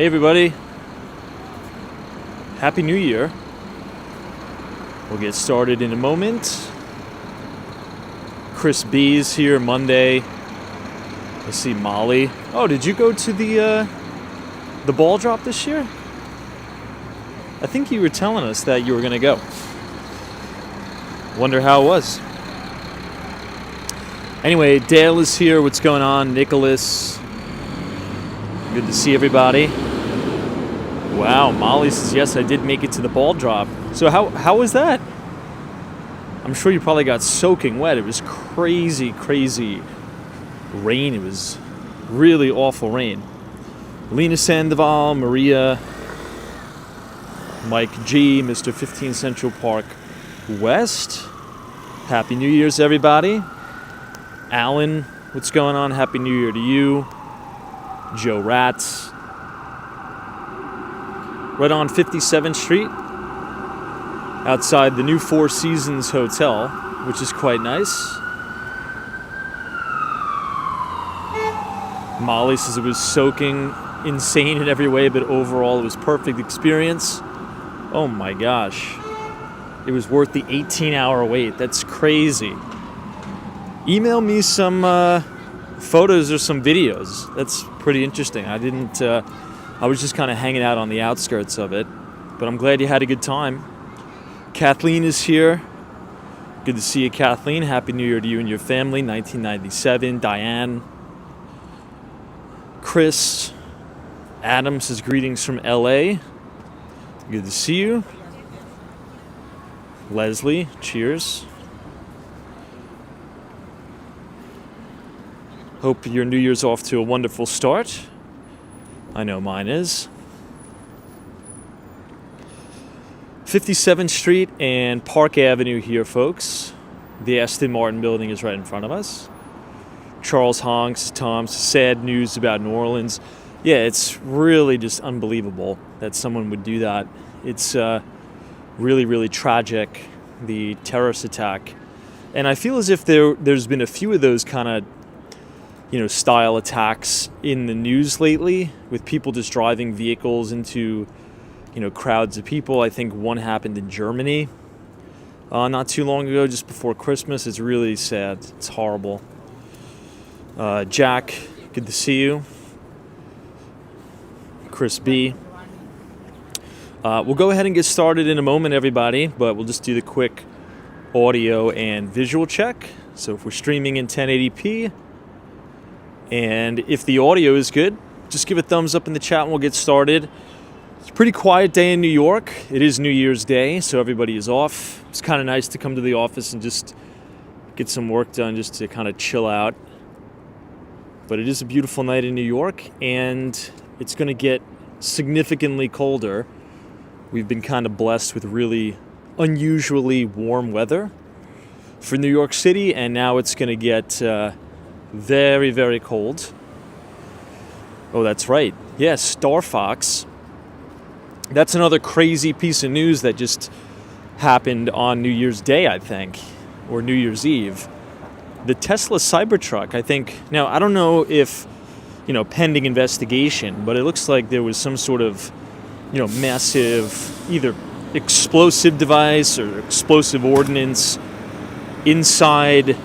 Hey everybody, Happy New Year. We'll get started in a moment. Chris B is here Monday. Let's see, Molly. Oh, did you go to the ball drop this year? I think you were telling us that you were going to go. Wonder how it was. Anyway, Dale is here. What's going on? Nicholas. Good to see everybody. Wow, Molly says, yes, I did make it to the ball drop. So how was that? I'm sure you probably got soaking wet. It was crazy rain. It was really awful rain. Lena Sandoval, Maria, Mike G, Mr. 15 Central Park West. Happy New Year's, everybody. Alan, what's going on? Happy New Year to you. Joe Ratz. Right on 57th Street, outside the new Four Seasons Hotel, which is quite nice. Molly says it was soaking, insane in every way, but overall it was perfect experience. Oh my gosh. It was worth the 18-hour wait. That's crazy. Email me some photos or some videos. That's pretty interesting. I was just kind of hanging out on the outskirts of it, but I'm glad you had a good time. Kathleen is here. Good to see you, Kathleen. Happy New Year to you and your family. 1997. Diane. Chris. Adam says greetings from LA. Good to see you. Leslie, cheers. Hope your New Year's off to a wonderful start. I know mine is. 57th Street and Park Avenue here, folks. The Aston Martin building is right in front of us. Charles Honks, Tom's sad news about New Orleans. Yeah, it's really just unbelievable that someone would do that. It's really tragic, the terrorist attack. And I feel as if there's been a few of those kind of style attacks in the news lately, with people just driving vehicles into, crowds of people. I think one happened in Germany not too long ago, just before Christmas. It's really sad. It's horrible. Jack, good to see you. Chris B. We'll go ahead and get started in a moment, everybody, but we'll just do the quick audio and visual check. So if we're streaming in 1080p, and if the audio is good, just give a thumbs up in the chat and we'll get started. It's a pretty quiet day in New York. It is New Year's Day, so everybody is off. It's kind of nice to come to the office and just get some work done, just to kind of chill out. But it is a beautiful night in New York, and it's going to get significantly colder. We've been kind of blessed with really unusually warm weather for New York City, and now it's going to get very cold. Oh, that's right. Yes, Star Fox. That's another crazy piece of news that just happened on New Year's Day, I think, or New Year's Eve. The Tesla Cybertruck, I think. Now, I don't know if, pending investigation, but it looks like there was some sort of, massive either explosive device or explosive ordnance inside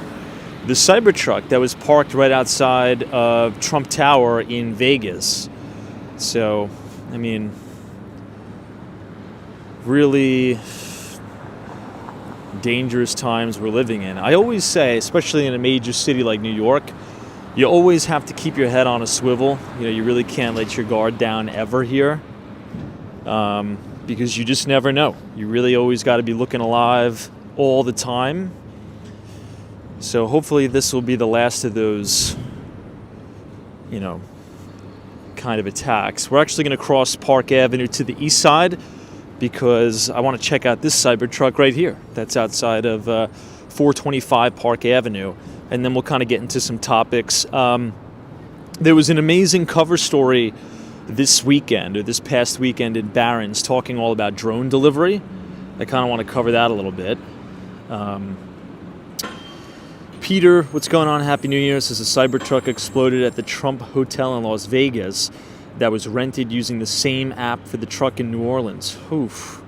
the Cybertruck that was parked right outside of Trump Tower in Vegas. So, really dangerous times we're living in. I always say, especially in a major city like New York, you always have to keep your head on a swivel. You really can't let your guard down ever here, because you just never know. You really always got to be looking alive all the time. So hopefully this will be the last of those, kind of attacks. We're actually going to cross Park Avenue to the east side because I want to check out this Cybertruck right here. That's outside of 425 Park Avenue. And then we'll kind of get into some topics. There was an amazing cover story this past weekend in Barron's talking all about drone delivery. I kind of want to cover that a little bit. Peter, what's going on? Happy New Year. Says a Cybertruck exploded at the Trump Hotel in Las Vegas that was rented using the same app for the truck in New Orleans. Oof.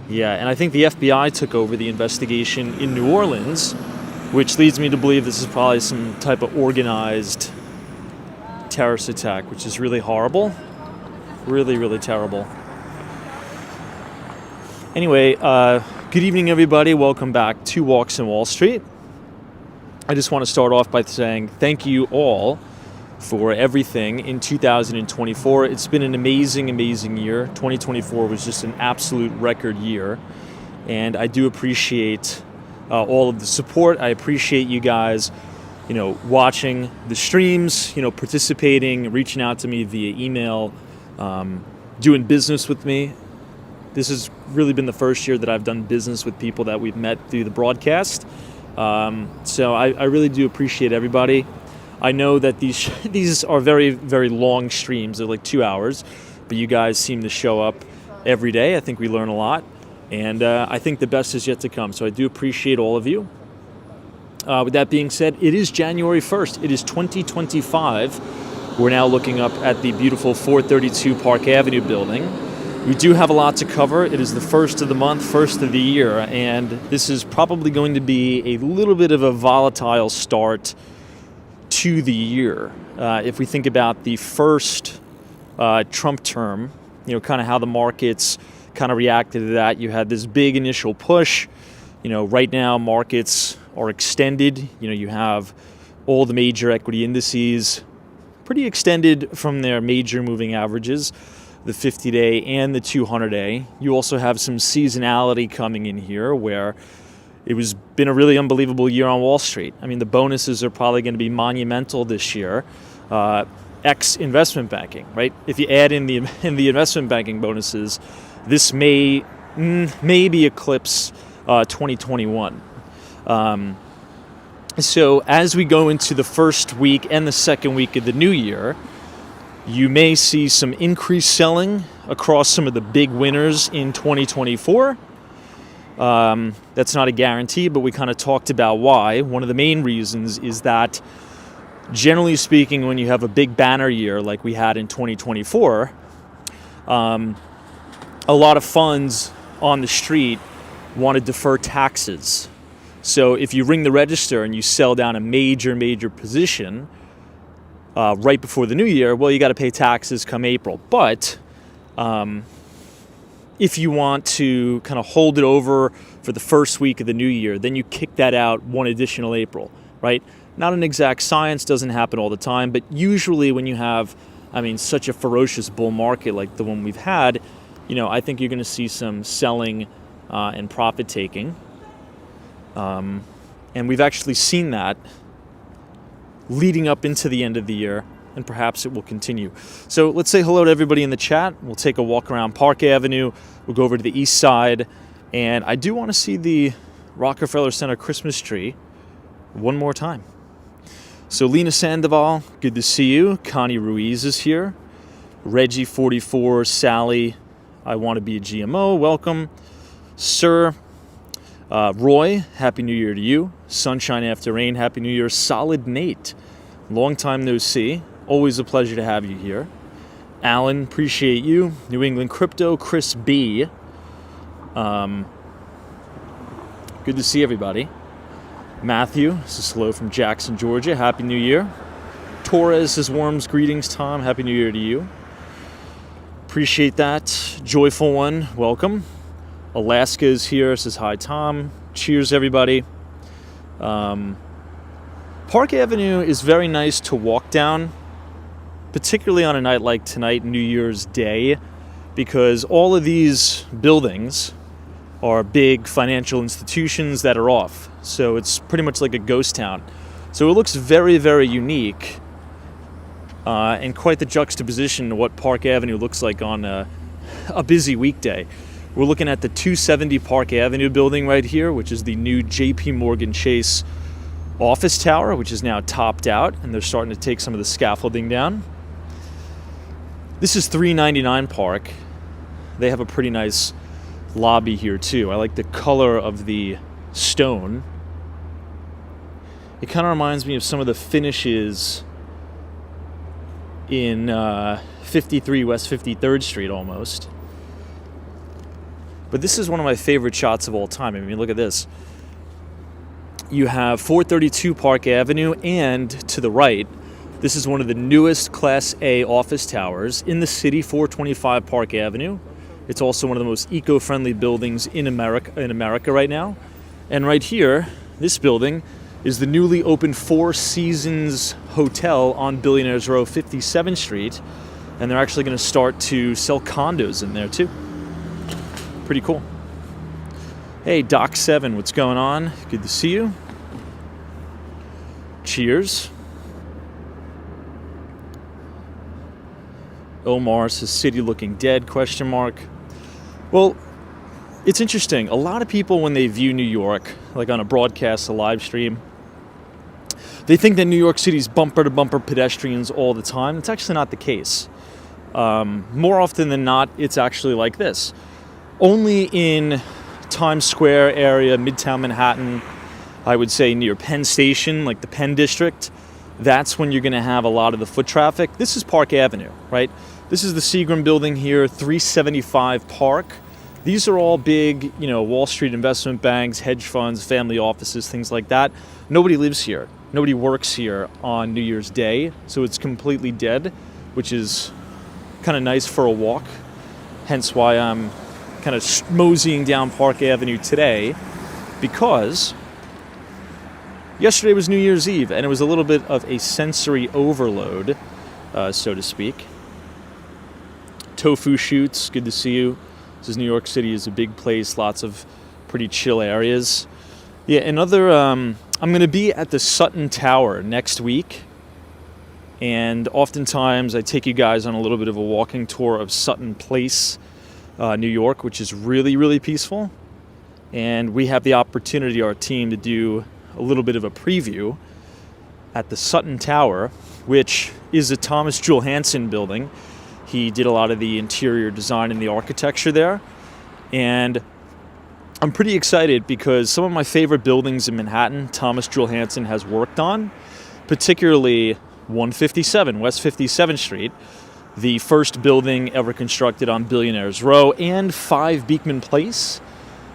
Yeah, and I think the FBI took over the investigation in New Orleans, which leads me to believe this is probably some type of organized terrorist attack, which is really horrible. Really, really terrible. Anyway, good evening, everybody. Welcome back to Walks in Wall Street. I just want to start off by saying thank you all for everything in 2024. It's been an amazing, amazing year. 2024 was just an absolute record year. And I do appreciate all of the support. I appreciate you guys, watching the streams, participating, reaching out to me via email, doing business with me. This has really been the first year that I've done business with people that we've met through the broadcast. So I really do appreciate everybody. I know that these are very, very long streams. They're like 2 hours, but you guys seem to show up every day. I think we learn a lot, and I think the best is yet to come. So I do appreciate all of you. With that being said, it is January 1st. It is 2025. We're now looking up at the beautiful 432 Park Avenue building. We do have a lot to cover. It is the first of the month, first of the year, and this is probably going to be a little bit of a volatile start to the year. If we think about the first Trump term, kind of how the markets kind of reacted to that, you had this big initial push. Right now markets are extended. You have all the major equity indices pretty extended from their major moving averages, the 50-day and the 200-day. You also have some seasonality coming in here where it was been a really unbelievable year on Wall Street. I mean, the bonuses are probably going to be monumental this year. X investment banking, right? If you add in the investment banking bonuses, this may maybe eclipse 2021. So as we go into the first week and the second week of the new year, you may see some increased selling across some of the big winners in 2024. That's not a guarantee, but we kind of talked about why. One of the main reasons is that, generally speaking, when you have a big banner year like we had in 2024, a lot of funds on the street want to defer taxes. So if you ring the register and you sell down a major position right before the new year, well, you got to pay taxes come April. But if you want to kind of hold it over for the first week of the new year, then you kick that out one additional April, right? Not an exact science, doesn't happen all the time, but usually when you have, such a ferocious bull market like the one we've had, I think you're going to see some selling and profit taking. And we've actually seen that leading up into the end of the year, and perhaps it will continue. So let's say hello to everybody in the chat. We'll take a walk around Park Avenue. We'll go over to the east side. And I do want to see the Rockefeller Center Christmas tree one more time. So Lena Sandoval, good to see you. Connie Ruiz is here. Reggie 44, Sally, I want to be a GMO, welcome. Sir, Roy, Happy New Year to you. Sunshine After Rain, Happy New Year. Solid Nate, long time no see. Always a pleasure to have you here. Alan, appreciate you. New England Crypto, Chris B. Good to see everybody. Matthew, this is hello from Jackson, Georgia. Happy New Year. Torres says warms greetings, Tom. Happy New Year to you. Appreciate that. Joyful One, welcome. Alaska is here, says hi, Tom. Cheers, everybody. Park Avenue is very nice to walk down, particularly on a night like tonight, New Year's Day, because all of these buildings are big financial institutions that are off. So it's pretty much like a ghost town. So it looks very, very unique and quite the juxtaposition to what Park Avenue looks like on a busy weekday. We're looking at the 270 Park Avenue building right here, which is the new JP Morgan Chase office tower, which is now topped out, and they're starting to take some of the scaffolding down. This is 399 Park. They have a pretty nice lobby here too. I like the color of the stone. It kind of reminds me of some of the finishes in 53 West 53rd Street almost. But this is one of my favorite shots of all time. I mean, look at this. You have 432 Park Avenue, and to the right, this is one of the newest Class A office towers in the city, 425 Park Avenue. It's also one of the most eco-friendly buildings in America right now. And right here, this building is the newly opened Four Seasons Hotel on Billionaires Row, 57th Street. And they're actually going to start to sell condos in there too. Pretty cool. Hey, Doc 7, what's going on? Good to see you. Cheers. Omar says, city looking dead, question mark. Well, it's interesting. A lot of people, when they view New York, like on a broadcast, a live stream, they think that New York City's bumper-to-bumper pedestrians all the time. It's actually not the case. More often than not, it's actually like this. Only in Times Square area, Midtown Manhattan, I would say near Penn Station, like the Penn District, that's when you're going to have a lot of the foot traffic. This is Park Avenue, right? This is the Seagram building here, 375 Park. These are all big, Wall Street investment banks, hedge funds, family offices, things like that. Nobody lives here. Nobody works here on New Year's Day, so it's completely dead, which is kind of nice for a walk. Hence why I'm kind of moseying down Park Avenue today, because yesterday was New Year's Eve, and it was a little bit of a sensory overload, so to speak. Tofu shoots, good to see you. This is New York City, is a big place, lots of pretty chill areas. Yeah, I'm going to be at the Sutton Tower next week, and oftentimes I take you guys on a little bit of a walking tour of Sutton Place, New York, which is really, really peaceful. And we have the opportunity, our team, to do a little bit of a preview at the Sutton Tower, which is a Thomas Jewell Hansen building. He did a lot of the interior design and the architecture there. And I'm pretty excited because some of my favorite buildings in Manhattan, Thomas Jewell Hansen has worked on, particularly 157 West 57th Street, the first building ever constructed on Billionaires Row, and 5 Beekman Place.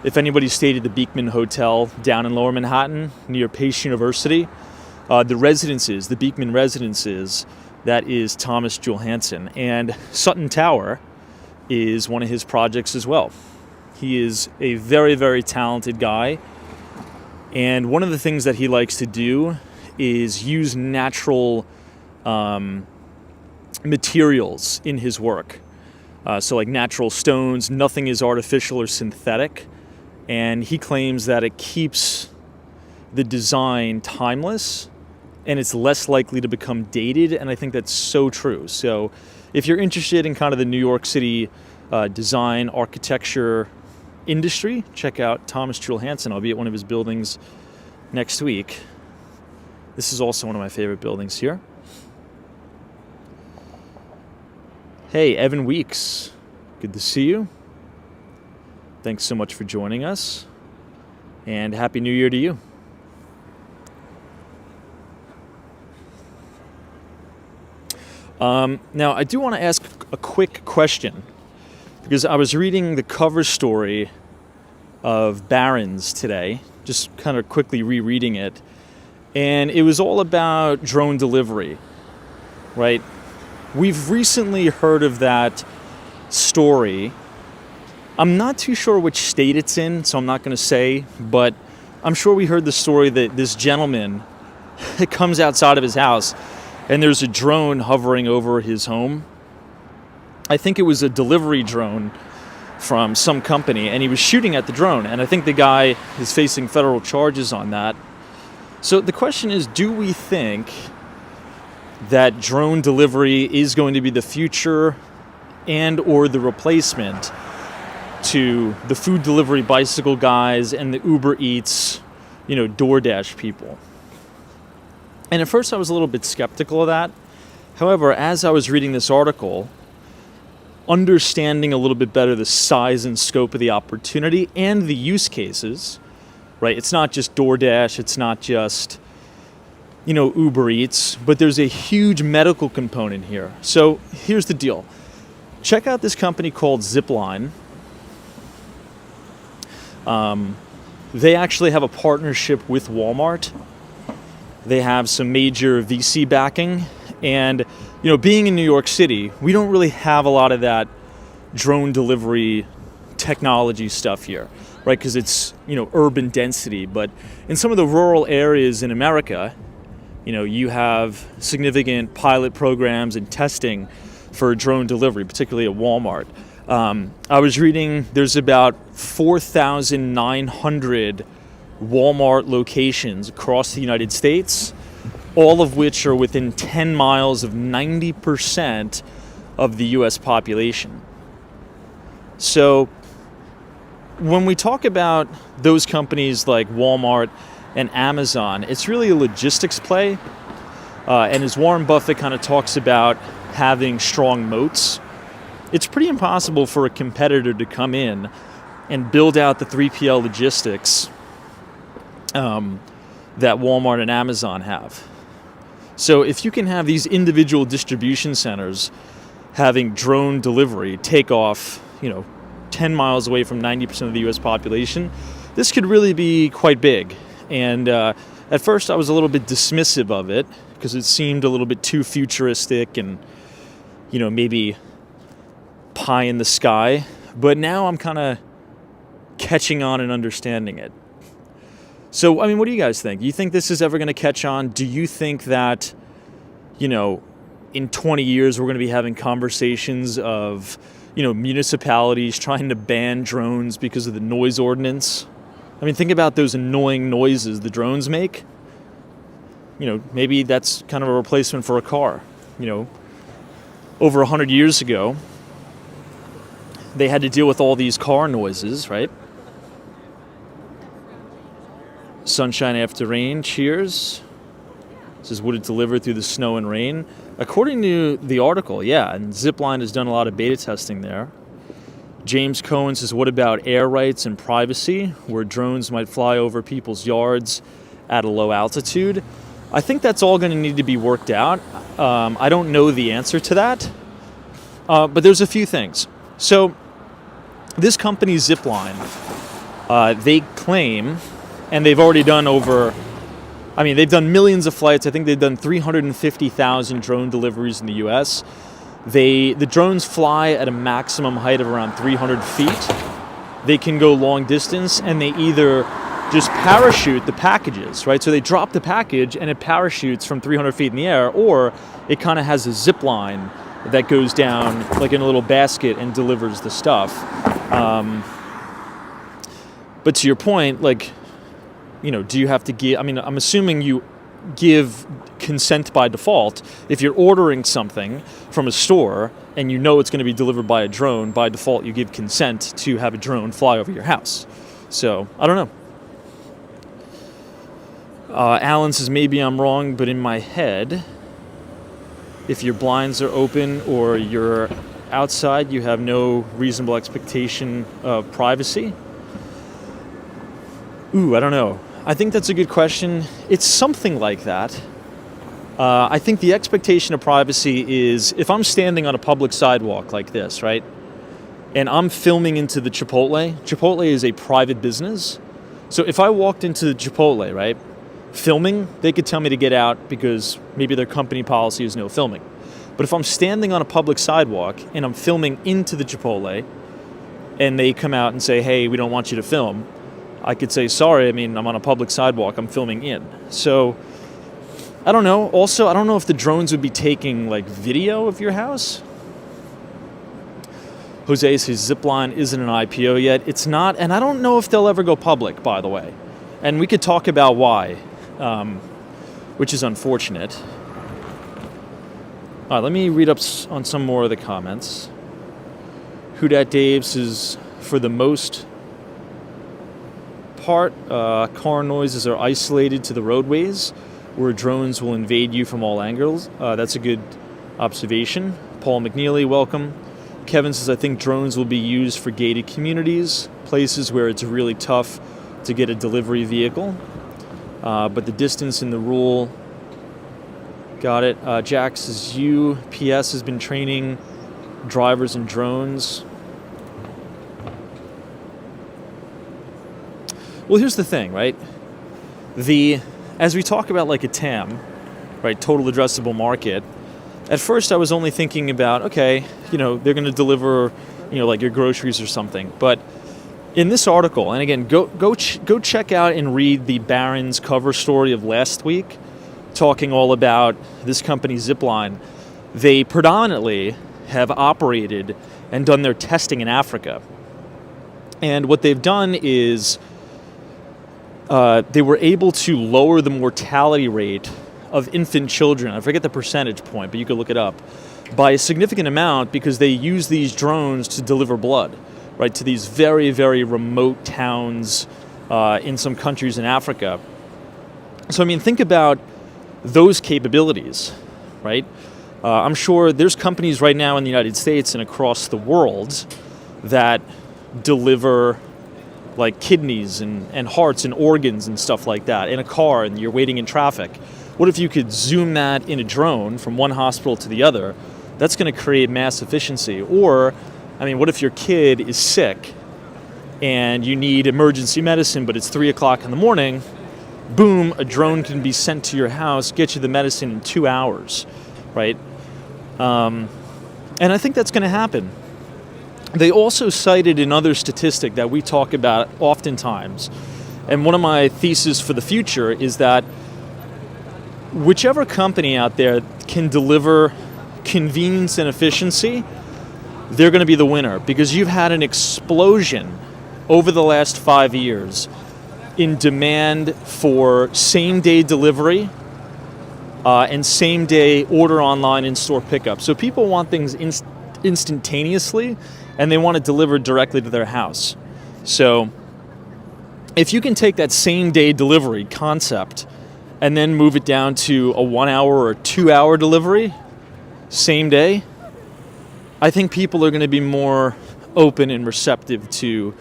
If anybody stayed at the Beekman Hotel down in Lower Manhattan near Pace University, the residences, the Beekman residences, that is Thomas Jewell Hansen. And Sutton Tower is one of his projects as well. He is a very, very talented guy. And one of the things that he likes to do is use natural materials in his work. So like natural stones, nothing is artificial or synthetic. And he claims that it keeps the design timeless and it's less likely to become dated. And I think that's so true. So if you're interested in kind of the New York City design, architecture industry, check out Thomas Jewell Hansen. I'll be at one of his buildings next week. This is also one of my favorite buildings here. Hey, Evan Weeks, good to see you. Thanks so much for joining us, and Happy New Year to you. Now, I do want to ask a quick question, because I was reading the cover story of Barron's today, just kind of quickly rereading it, and it was all about drone delivery, right? We've recently heard of that story. I'm not too sure which state it's in, so I'm not going to say, but I'm sure we heard the story that this gentleman comes outside of his house and there's a drone hovering over his home. I think it was a delivery drone from some company, and he was shooting at the drone, and I think the guy is facing federal charges on that. So the question is, do we think that drone delivery is going to be the future and or the replacement to the food delivery bicycle guys and the Uber Eats, DoorDash people? And at first I was a little bit skeptical of that. However, as I was reading this article, understanding a little bit better the size and scope of the opportunity and the use cases, right? It's not just DoorDash, it's not just Uber Eats, but there's a huge medical component here. So here's the deal. Check out this company called Zipline. They actually have a partnership with Walmart. They have some major VC backing. And, being in New York City, we don't really have a lot of that drone delivery technology stuff here, right? Because it's, urban density. But in some of the rural areas in America, you have significant pilot programs and testing for drone delivery, particularly at Walmart. I was reading there's about 4,900 Walmart locations across the United States, all of which are within 10 miles of 90% of the U.S. population. So when we talk about those companies like Walmart and Amazon, it's really a logistics play. And as Warren Buffett kind of talks about having strong moats, it's pretty impossible for a competitor to come in and build out the 3PL logistics that Walmart and Amazon have. So if you can have these individual distribution centers having drone delivery take off, 10 miles away from 90% of the U.S. population, this could really be quite big. And at first I was a little bit dismissive of it because it seemed a little bit too futuristic and, maybe pie in the sky. But now I'm kind of catching on and understanding it. So, what do you guys think? Do you think this is ever going to catch on? Do you think that, in 20 years we're going to be having conversations of, municipalities trying to ban drones because of the noise ordinance? Think about those annoying noises the drones make. Maybe that's kind of a replacement for a car. Over 100 years ago, they had to deal with all these car noises, right? Sunshine after rain, cheers. This is would it deliver through the snow and rain? According to the article, yeah, and Zipline has done a lot of beta testing there. James Cohen says, what about air rights and privacy, where drones might fly over people's yards at a low altitude? I think that's all going to need to be worked out. I don't know the answer to that, but there's a few things. So this company, Zipline, they claim, and they've already done they've done millions of flights. I think they've done 350,000 drone deliveries in the U.S. The drones fly at a maximum height of around 300 feet. They can go long distance, and they either just parachute the packages, right? So they drop the package, and it parachutes from 300 feet in the air, or it kind of has a zip line that goes down like in a little basket and delivers the stuff. But to your point, do you have to give... I'm assuming you give consent by default. If you're ordering something from a store and it's going to be delivered by a drone, by default you give consent to have a drone fly over your house. So, I don't know. Alan says, maybe I'm wrong, but in my head, if your blinds are open or you're outside, you have no reasonable expectation of privacy. Ooh, I don't know. I think that's a good question. It's something like that. I think the expectation of privacy is if I'm standing on a public sidewalk like this, right, and I'm filming into the Chipotle. Chipotle is a private business. So if I walked into the Chipotle, right, filming, they could tell me to get out because maybe their company policy is no filming. But if I'm standing on a public sidewalk and I'm filming into the Chipotle and they come out and say, hey, we don't want you to film, I could say, sorry, I'm on a public sidewalk, I'm filming in. So, I don't know. Also, I don't know if the drones would be taking, video of your house. Jose says Zipline isn't an IPO yet. It's not, and I don't know if they'll ever go public, by the way. And we could talk about why, which is unfortunate. All right, let me read up on some more of the comments. Who Dat Dave says, for the most part, car noises are isolated to the roadways where drones will invade you from all angles. That's a good observation. Paul McNeely, welcome. Kevin says, I think drones will be used for gated communities, places where it's really tough to get a delivery vehicle. But the distance in the rural Got it. Jax says UPS has been training drivers and drones. Well, here's the thing, right? As we talk about like a TAM, right, total addressable market, at first I was only thinking about, okay, they're going to deliver, like your groceries or something. But in this article, and again, go check out and read the Barron's cover story of last week, talking all about this company Zipline. They predominantly have operated and done their testing in Africa. And what they've done is they were able to lower the mortality rate of infant children. I forget the percentage point, but you could look it up, by a significant amount because they use these drones to deliver blood, right, to these very, very remote towns in some countries in Africa. So, I mean, think about those capabilities, right? I'm sure there's companies right now in the United States and across the world that deliver like kidneys and hearts and organs and stuff like that in a car and you're waiting in traffic. What if you could zoom that in a drone from one hospital to the other? That's going to create mass efficiency. Or, I mean, what if your kid is sick and you need emergency medicine, but it's 3 o'clock in the morning? Boom, a drone can be sent to your house, get you the medicine in 2 hours, right? And I think that's going to happen. They also cited another statistic that we talk about oftentimes, and one of my theses for the future is that whichever company out there can deliver convenience and efficiency, they're going to be the winner, because you've had an explosion over the last 5 years in demand for same-day delivery and same-day order online in-store pickup. So people want things instantaneously, and they want it delivered directly to their house. So if you can take that same-day delivery concept and then move it down to a 1 hour or 2 hour delivery, same day, I think people are going to be more open and receptive to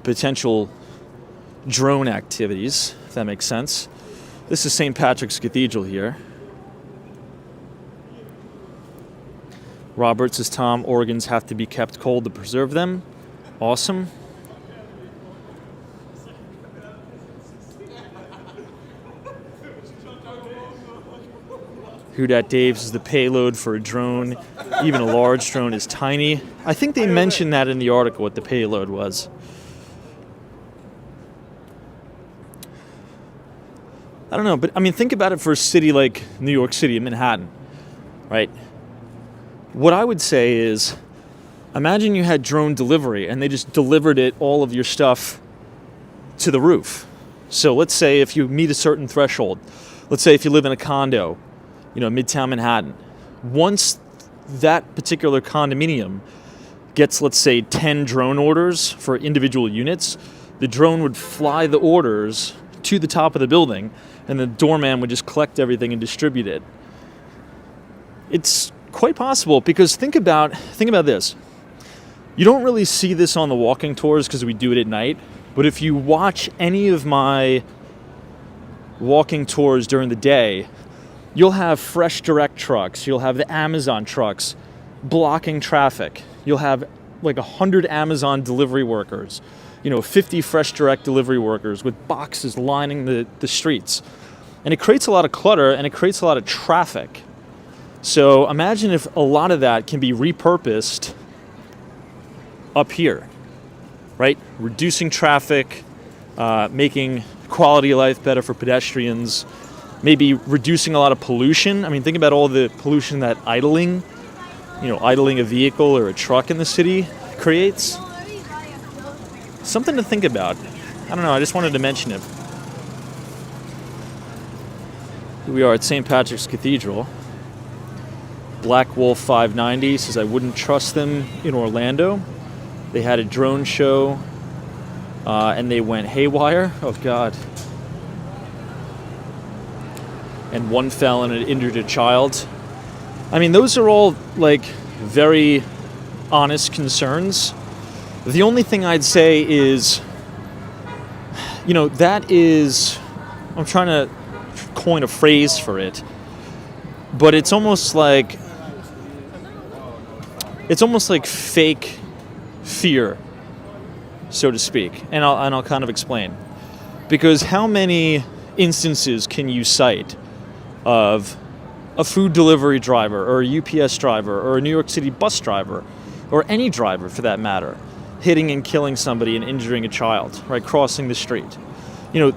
potential drone activities, if that makes sense. This is St. Patrick's Cathedral here. Robert says, Tom, organs have to be kept cold to preserve them. Awesome. Who Dat Dave says the payload for a drone, even a large drone, is tiny. I think they mentioned that in the article, what the payload was. I don't know, but I mean, think about it for a city like New York City and Manhattan, right? What I would say is, imagine you had drone delivery and they just delivered all of your stuff to the roof. So let's say if you meet a certain threshold, let's say if you live in a condo, Midtown Manhattan, once that particular condominium gets, let's say, 10 drone orders for individual units, the drone would fly the orders to the top of the building and the doorman would just collect everything and distribute it. It's quite possible, because think about this. You don't really see this on the walking tours because we do it at night, but if you watch any of my walking tours during the day, you'll have Fresh Direct trucks, you'll have the Amazon trucks blocking traffic, you'll have like 100 Amazon delivery workers, 50 Fresh Direct delivery workers with boxes lining the streets. And it creates a lot of clutter and it creates a lot of traffic. So imagine if a lot of that can be repurposed up here, right? Reducing traffic, making quality of life better for pedestrians, maybe reducing a lot of pollution. I mean, think about all the pollution that idling a vehicle or a truck in the city creates. Something to think about. I don't know, I just wanted to mention it. Here we are at St. Patrick's Cathedral. Black Wolf 590 says, I wouldn't trust them in Orlando. They had a drone show and they went haywire. Oh, God. And one fell and it injured a child. I mean, those are all like very honest concerns. The only thing I'd say is, that is, I'm trying to coin a phrase for it. but it's almost like fake fear, so to speak, and I'll kind of explain. Because how many instances can you cite of a food delivery driver or a UPS driver or a New York City bus driver or any driver for that matter hitting and killing somebody and injuring a child, right, crossing the street?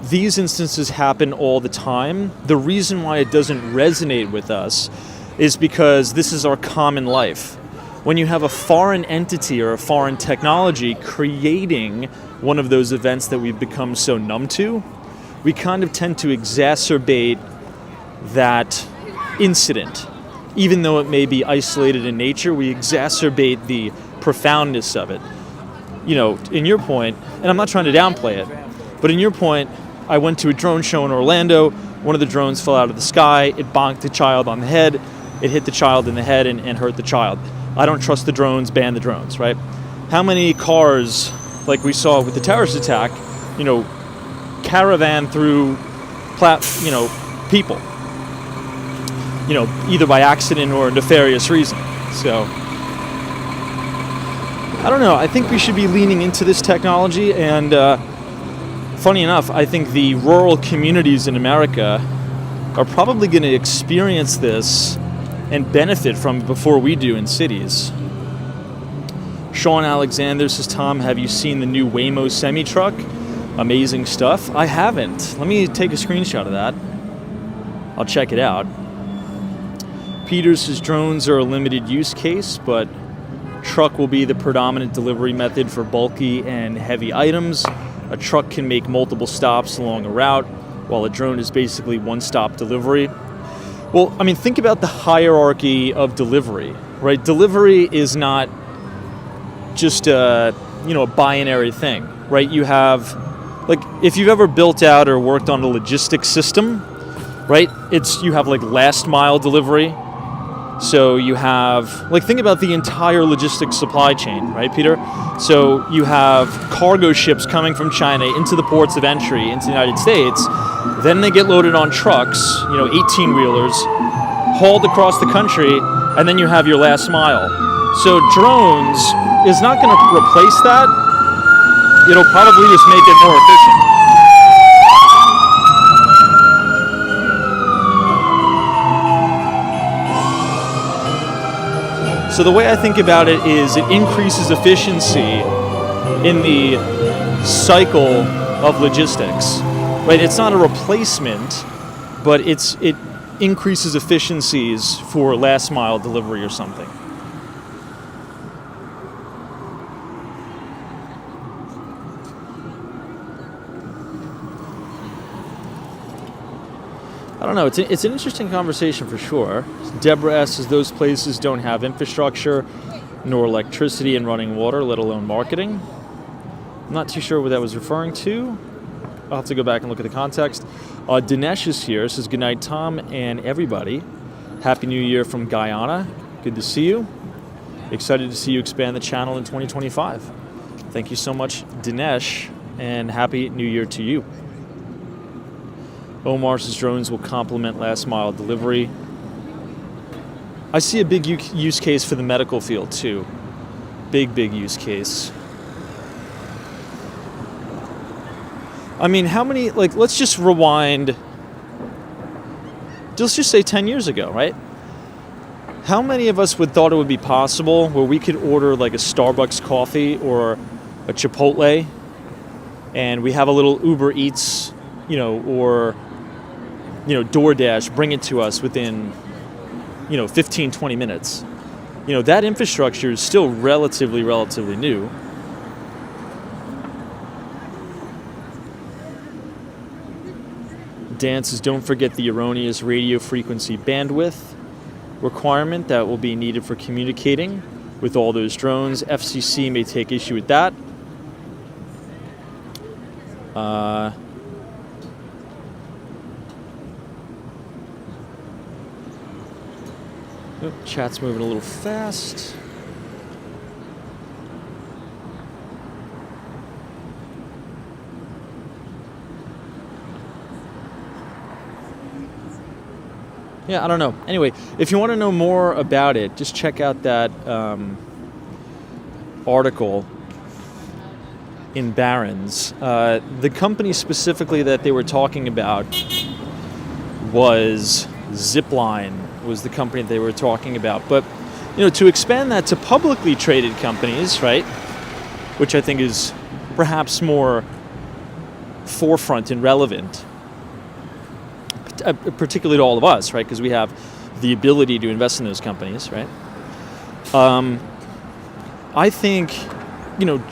These instances happen all the time. The reason why it doesn't resonate with us is because this is our common life. When you have a foreign entity or a foreign technology creating one of those events that we've become so numb to, we kind of tend to exacerbate that incident. Even though it may be isolated in nature, we exacerbate the profoundness of it. In your point, and I'm not trying to downplay it, but in your point, I went to a drone show in Orlando. One of the drones fell out of the sky. It bonked the child on the head. It hit the child in the head and hurt the child. I don't trust the drones, ban the drones, right? How many cars, like we saw with the terrorist attack, caravan through people, either by accident or a nefarious reason. So, I don't know. I think we should be leaning into this technology, and funny enough, I think the rural communities in America are probably going to experience this and benefit from it before we do in cities. Sean Alexander says, Tom, have you seen the new Waymo semi-truck? Amazing stuff. I haven't. Let me take a screenshot of that. I'll check it out. Peter says, drones are a limited use case, but truck will be the predominant delivery method for bulky and heavy items. A truck can make multiple stops along a route, while a drone is basically one-stop delivery. Well, I mean, think about the hierarchy of delivery, right? Delivery is not just a binary thing, right? You have, if you've ever built out or worked on a logistics system, right? You have last mile delivery. So you have, think about the entire logistics supply chain, right, Peter? So you have cargo ships coming from China into the ports of entry into the United States. Then they get loaded on trucks, 18-wheelers, hauled across the country, and then you have your last mile. So drones is not going to replace that. It'll probably just make it more efficient. So the way I think about it is it increases efficiency in the cycle of logistics, right? It's not a replacement, but it increases efficiencies for last mile delivery or something. I don't know. It's an interesting conversation for sure. Deborah says those places don't have infrastructure, nor electricity and running water, let alone marketing. I'm not too sure what that was referring to. I'll have to go back and look at the context. Dinesh is here. Says good night, Tom and everybody. Happy New Year from Guyana. Good to see you. Excited to see you expand the channel in 2025. Thank you so much, Dinesh, and Happy New Year to you. Omar's drones will complement last mile delivery. I see a big use case for the medical field too. Big use case. I mean, how many, let's just rewind. Let's just say 10 years ago, right? How many of us would thought it would be possible where we could order a Starbucks coffee or a Chipotle, and we have a little Uber Eats, or DoorDash bring it to us within 15, 20 minutes. That infrastructure is still relatively new. Dan says, don't forget the erroneous radio frequency bandwidth requirement that will be needed for communicating with all those drones. FCC may take issue with that. Chat's moving a little fast. Yeah, I don't know. Anyway, if you want to know more about it, just check out that article in Barron's. The company specifically that they were talking about was Zipline, was the company they were talking about. But, to expand that to publicly traded companies, right, which I think is perhaps more forefront and relevant, particularly to all of us, right, because we have the ability to invest in those companies, right? I think,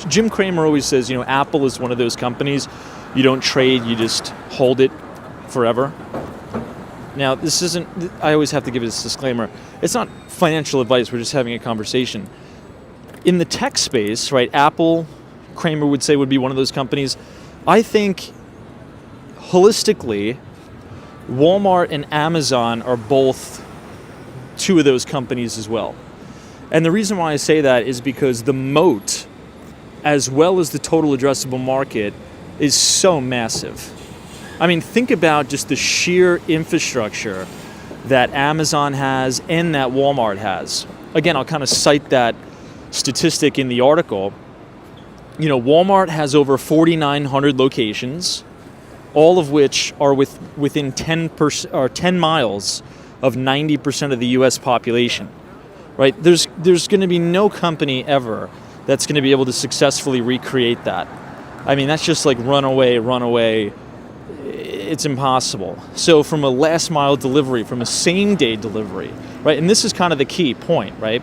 Jim Cramer always says, Apple is one of those companies. You don't trade, you just hold it forever. Now, this isn't, I always have to give this disclaimer. It's not financial advice, we're just having a conversation. In the tech space, right, Apple, Cramer would say, would be one of those companies. I think, holistically, Walmart and Amazon are both two of those companies as well. And the reason why I say that is because the moat, as well as the total addressable market, is so massive. I mean, think about just the sheer infrastructure that Amazon has and that Walmart has. Again, I'll kind of cite that statistic in the article. Walmart has over 4,900 locations, all of which are within 10 miles of 90% of the U.S. population. Right? There's going to be no company ever that's going to be able to successfully recreate that. I mean, that's just like run away. It's impossible. So from a last mile delivery, from a same day delivery, right? And this is kind of the key point, right?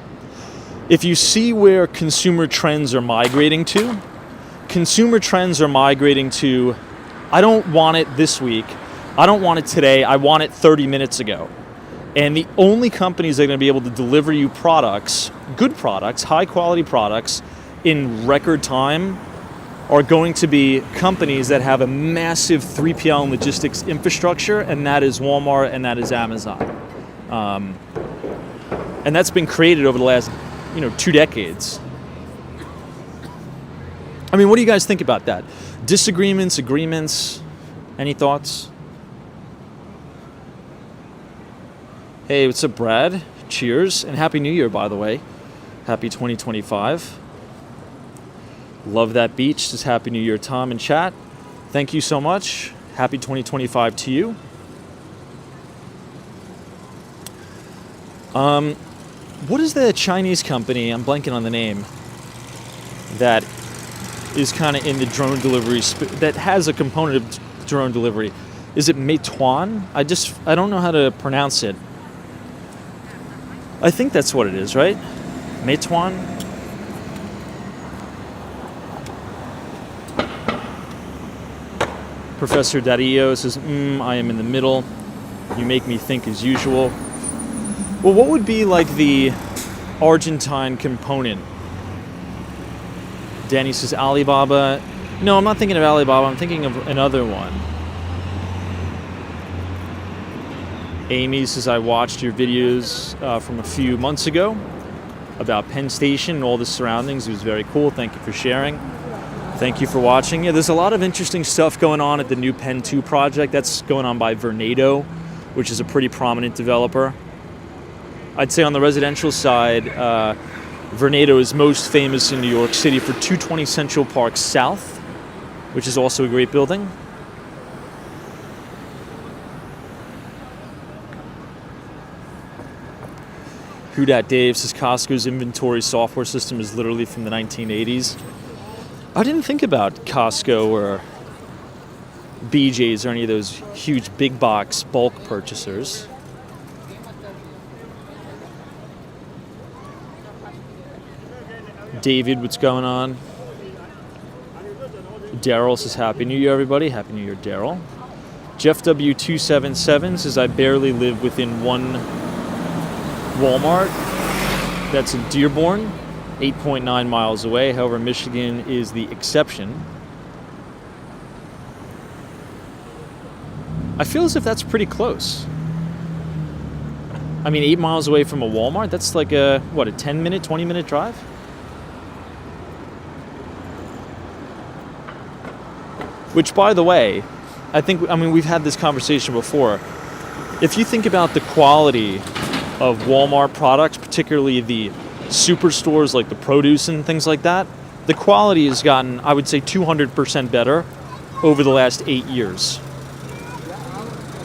If you see where consumer trends are migrating to, I don't want it this week. I don't want it today. I want it 30 minutes ago. And the only companies that are going to be able to deliver you products, good products, high quality products in record time are going to be companies that have a massive 3PL and logistics infrastructure, and that is Walmart and that is Amazon. And that's been created over the last, 2 decades. I mean, what do you guys think about that? Disagreements, agreements, any thoughts? Hey, what's up, Brad? Cheers, and Happy New Year, by the way. Happy 2025. Love that beach. Just Happy New Year, Tom and chat. Thank you so much. Happy 2025 to you. What is the Chinese company, I'm blanking on the name, that is kind of in the drone delivery, that has a component of drone delivery? Is it Midtown? I don't know how to pronounce it. I think that's what it is, right? Midtown? Professor Dario says, I am in the middle. You make me think as usual. Well, what would be like the Argentine component? Danny says Alibaba. No, I'm not thinking of Alibaba. I'm thinking of another one. Amy says, I watched your videos from a few months ago about Penn Station and all the surroundings. It was very cool. Thank you for sharing. Thank you for watching. Yeah, there's a lot of interesting stuff going on at the new Penn 2 project. That's going on by Vornado, which is a pretty prominent developer. I'd say on the residential side, Vornado is most famous in New York City for 220 Central Park South, which is also a great building. Who Dat Dave says Costco's inventory software system is literally from the 1980s. I didn't think about Costco or BJ's or any of those huge big box bulk purchasers. David, what's going on? Daryl says Happy New Year, everybody. Happy New Year, Daryl. Jeff W277 says I barely live within one Walmart. That's in Dearborn, 8.9 miles away. However, Michigan is the exception. I feel as if that's pretty close. I mean, 8 miles away from a Walmart, that's like a 10-minute, 20-minute drive? Which, by the way, we've had this conversation before. if you think about the quality of Walmart products, particularly the superstores like the produce and things like that, the quality has gotten, I would say, 200% better over the last 8 years.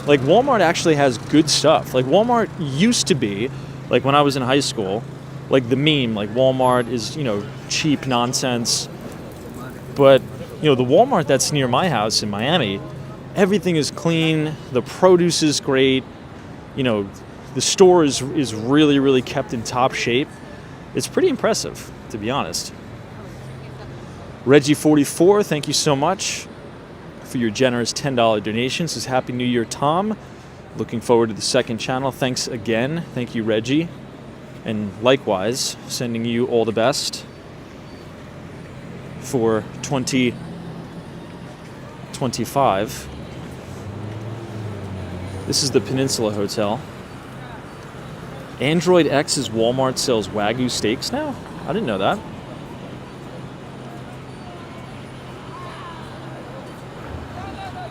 Like, Walmart actually has good stuff. Like, Walmart used to be, like when I was in high school, like the meme, like Walmart is, cheap nonsense. But, the Walmart that's near my house in Miami, everything is clean, the produce is great, the store is really, really kept in top shape. It's pretty impressive, to be honest. Reggie44, thank you so much for your generous $10 donation. Says Happy New Year, Tom. Looking forward to the second channel. Thanks again. Thank you, Reggie. And likewise, sending you all the best for 2025. This is the Peninsula Hotel. Android X's Walmart sells Wagyu steaks now? I didn't know that.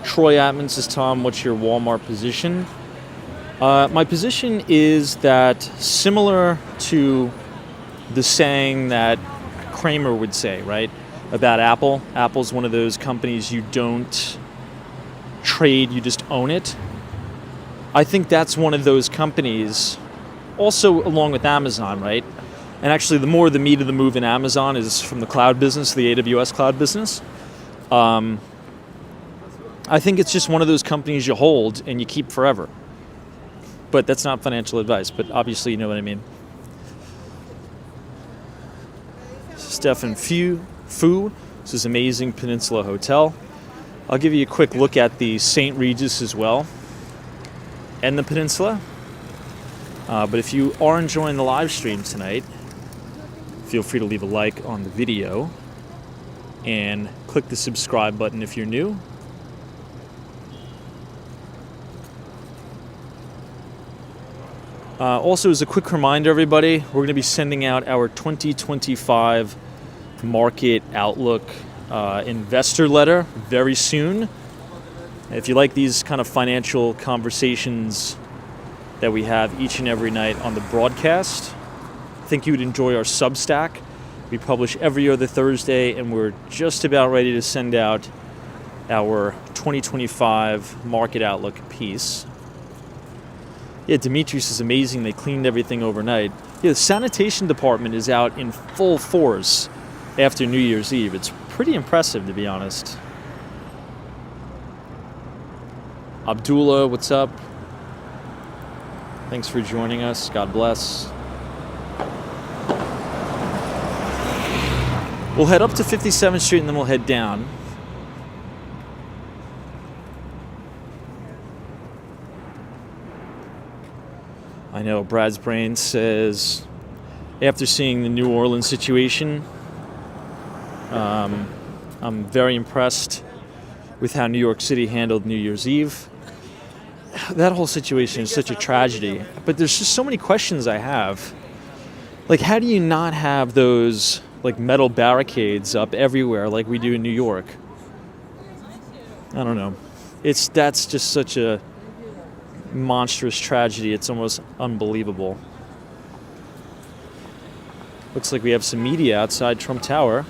Troy Atman says, Tom, what's your Walmart position? My position is that similar to the saying that Kramer would say, right, about Apple. Apple's one of those companies you don't trade, you just own it. I think that's one of those companies, also along with Amazon, right? And actually, the more the meat of the move in Amazon is from the cloud business, the AWS cloud business. I think it's just one of those companies you hold and you keep forever. But that's not financial advice, but obviously you know what I mean. Stefan Fu, this is amazing Peninsula Hotel. I'll give you a quick look at the St. Regis as well and the Peninsula. But if you are enjoying the live stream tonight, feel free to leave a like on the video and click the subscribe button if you're new. Also, as a quick reminder, everybody, we're going to be sending out our 2025 Market Outlook investor letter very soon. If you like these kind of financial conversations that we have each and every night on the broadcast, I think you would enjoy our Substack. We publish every other Thursday, and we're just about ready to send out our 2025 Market Outlook piece. Yeah, Demetrius is amazing. They cleaned everything overnight. Yeah, the sanitation department is out in full force after New Year's Eve. It's pretty impressive, to be honest. Abdullah, what's up? Thanks for joining us. God bless. We'll head up to 57th Street and then we'll head down. I know Brad's Brain says, after seeing the New Orleans situation, I'm very impressed with how New York City handled New Year's Eve. That whole situation is such a tragedy. But there's just so many questions I have. Like, how do you not have those like metal barricades up everywhere like we do in New York? I don't know. That's just such a monstrous tragedy. It's almost unbelievable. Looks like we have some media outside Trump Tower.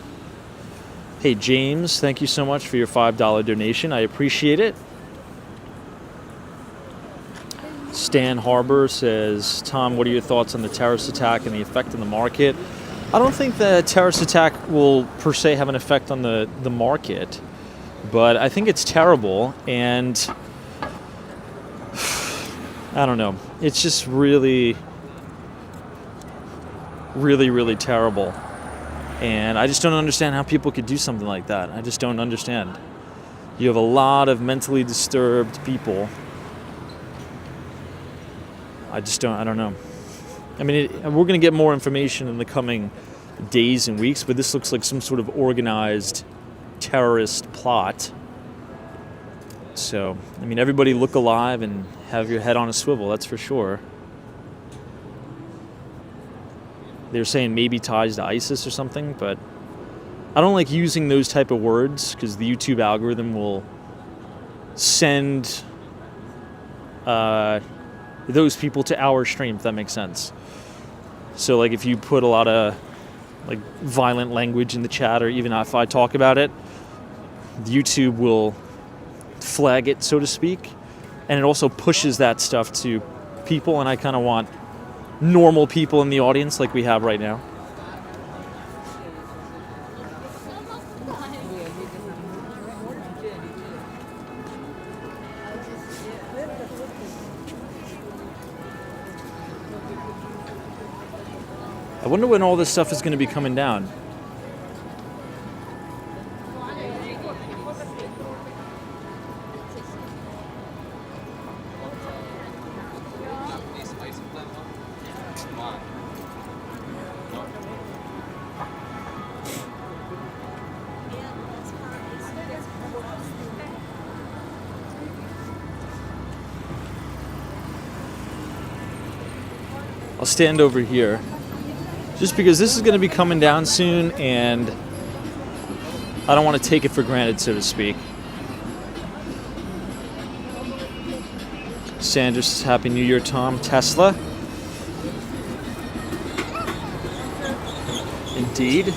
Hey, James, thank you so much for your $5 donation. I appreciate it. Stan Harbor says, Tom, what are your thoughts on the terrorist attack and the effect on the market? I don't think the terrorist attack will per se have an effect on the market, but I think it's terrible, and I don't know. It's just really, really, really terrible. And I just don't understand how people could do something like that. I just don't understand. You have a lot of mentally disturbed people. I don't know. I mean, we're going to get more information in the coming days and weeks, but this looks like some sort of organized terrorist plot. So, I mean, everybody look alive and have your head on a swivel, that's for sure. They're saying maybe ties to ISIS or something, but I don't like using those type of words because the YouTube algorithm will send those people to our stream, if that makes sense. So like if you put a lot of like violent language in the chat, or even if I talk about it, YouTube will flag it, so to speak, and it also pushes that stuff to people, and I kind of want normal people in the audience like we have right now. I wonder when all this stuff is going to be coming down. I'll stand over here just because this is going to be coming down soon, and I don't want to take it for granted, so to speak. Sanders says, Happy New Year, Tom. Tesla. Indeed.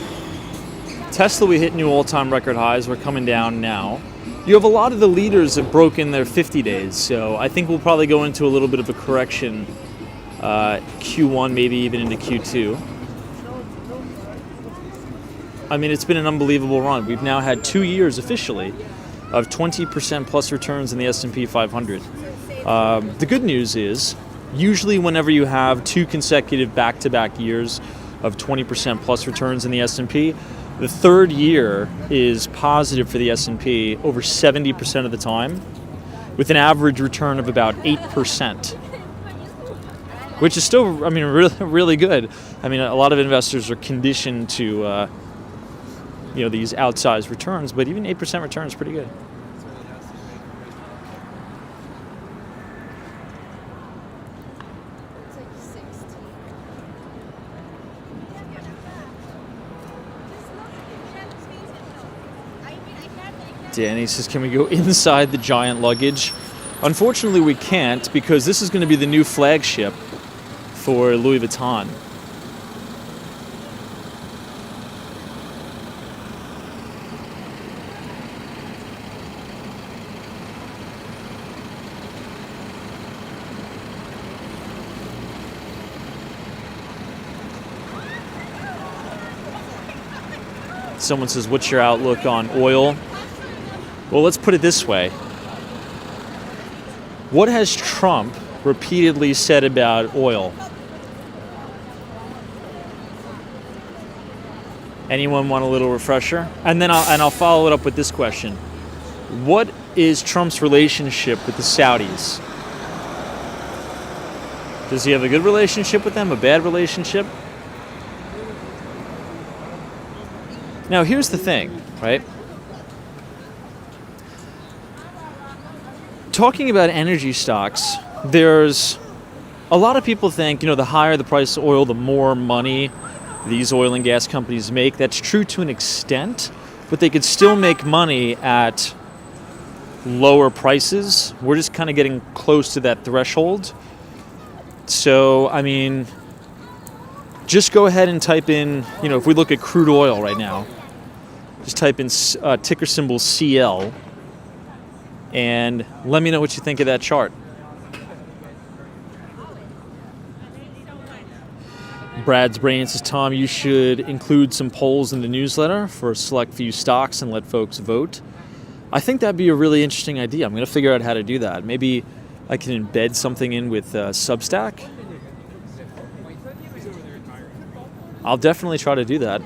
Tesla, we hit new all-time record highs. We're coming down now. You have a lot of the leaders have broken their 50 days, so I think we'll probably go into a little bit of a correction Q1, maybe even into Q2. I mean, it's been an unbelievable run. We've now had 2 years officially of 20% plus returns in the S&P 500. The good news is, usually whenever you have 2 consecutive back-to-back years of 20% plus returns in the S&P, the third year is positive for the S&P over 70% of the time, with an average return of about 8%. Which is still, I mean, really, really good. I mean, a lot of investors are conditioned to, these outsized returns, but even 8% return is pretty good. Danny says, can we go inside the giant luggage? Unfortunately, we can't, because this is going to be the new flagship for Louis Vuitton. Someone says, what's your outlook on oil? Well, let's put it this way. What has Trump repeatedly said about oil? Anyone want a little refresher? And then I'll follow it up with this question. What is Trump's relationship with the Saudis? Does he have a good relationship with them, a bad relationship? Now, here's the thing, right? Talking about energy stocks, there's a lot of people think, the higher the price of oil, the more money these oil and gas companies make. That's true to an extent, but they could still make money at lower prices. We're just kind of getting close to that threshold. So, I mean, just go ahead and type in, if we look at crude oil right now, just type in ticker symbol CL and let me know what you think of that chart. Brad's Brain says, Tom, you should include some polls in the newsletter for a select few stocks and let folks vote. I think that'd be a really interesting idea. I'm going to figure out how to do that. Maybe I can embed something in with Substack. I'll definitely try to do that.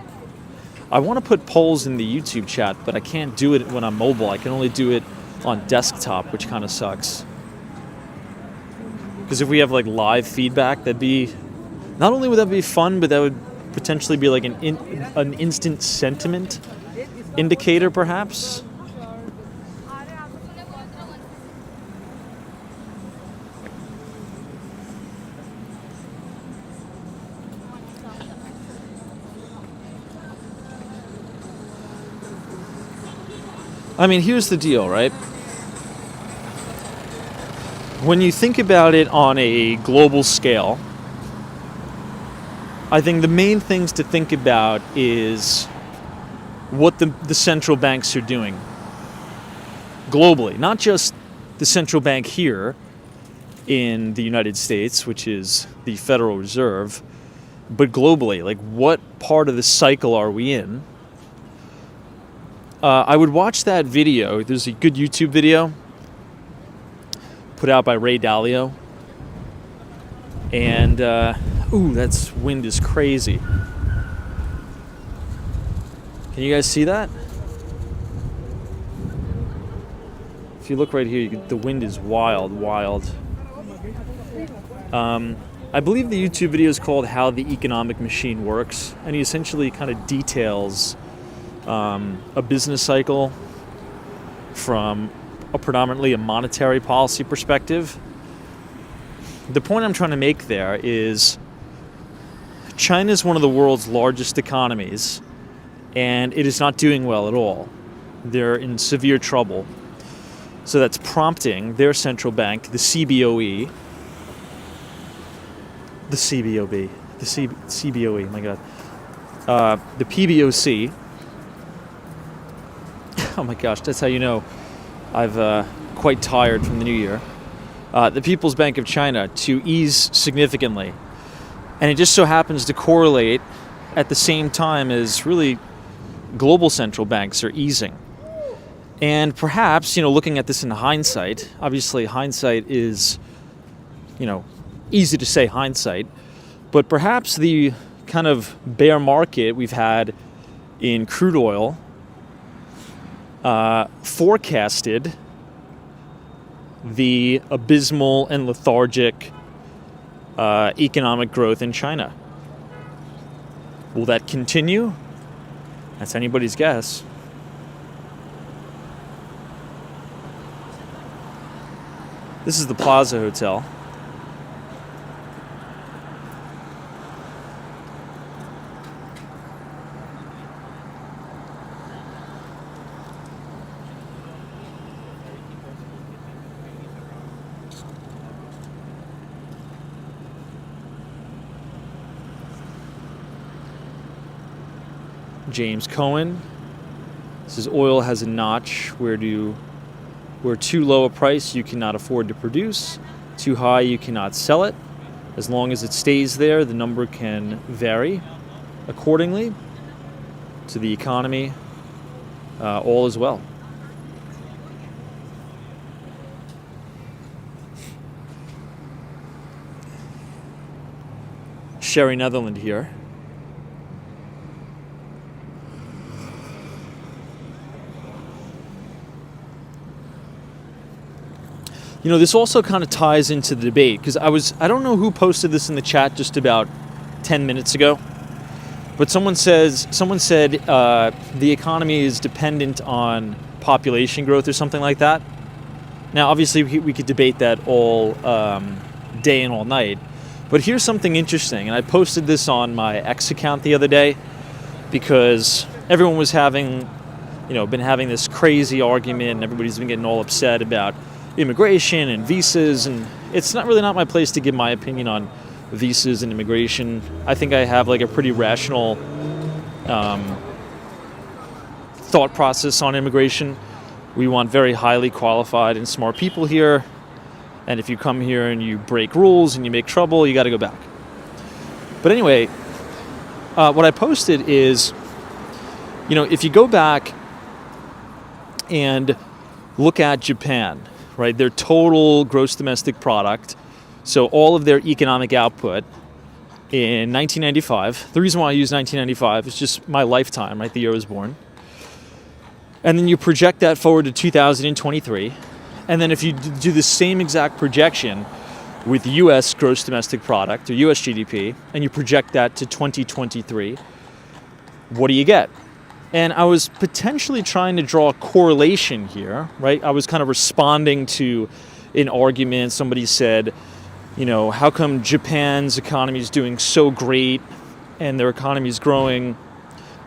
I want to put polls in the YouTube chat, but I can't do it when I'm mobile. I can only do it on desktop, which kind of sucks. Because if we have like live feedback, that'd be, not only would that be fun, but that would potentially be like an instant sentiment indicator, perhaps. I mean, here's the deal, right? when you think about it on a global scale, I think the main things to think about is what the central banks are doing globally, not just the central bank here in the United States, which is the Federal Reserve, but globally. Like, what part of the cycle are we in? I would watch that video. There's a good YouTube video put out by Ray Dalio. And, that wind is crazy. Can you guys see that? If you look right here, the wind is wild. I believe the YouTube video is called How the Economic Machine Works, and he essentially kind of details a business cycle from predominantly a monetary policy perspective. The point I'm trying to make there is China is one of the world's largest economies, and it is not doing well at all. They're in severe trouble. So that's prompting their central bank, the CBOE, my God, the PBOC. Oh my gosh, that's how you know I've quite tired from the new year. The People's Bank of China to ease significantly. And it just so happens to correlate at the same time as really global central banks are easing. And perhaps, looking at this in hindsight, obviously hindsight is, easy to say hindsight, but perhaps the kind of bear market we've had in crude oil forecasted the abysmal and lethargic economic growth in China. Will that continue? That's anybody's guess. This is the Plaza Hotel. James Cohen says oil has a notch where too low a price you cannot afford to produce, too high you cannot sell it. As long as it stays there, the number can vary accordingly to the economy. All is well. Sherry Netherland here. This also kind of ties into the debate, because I don't know who posted this in the chat just about 10 minutes ago, but someone said the economy is dependent on population growth or something like that. Now, obviously, we could debate that all day and all night, but here's something interesting, and I posted this on my X account the other day because everyone was been having this crazy argument, and everybody's been getting all upset about immigration and visas, and it's not my place to give my opinion on visas and immigration. I think I have a pretty rational thought process on immigration. We want very highly qualified and smart people here, and if you come here and you break rules and you make trouble, you got to go back. But anyway, what I posted is, if you go back and look at Japan, right? Their total gross domestic product, so all of their economic output in 1995. The reason why I use 1995 is just my lifetime, right? The year I was born. And then you project that forward to 2023. And then if you do the same exact projection with U.S. gross domestic product or U.S. GDP, and you project that to 2023, what do you get? And I was potentially trying to draw a correlation here, right? I was kind of responding to an argument. Somebody said, how come Japan's economy is doing so great and their economy is growing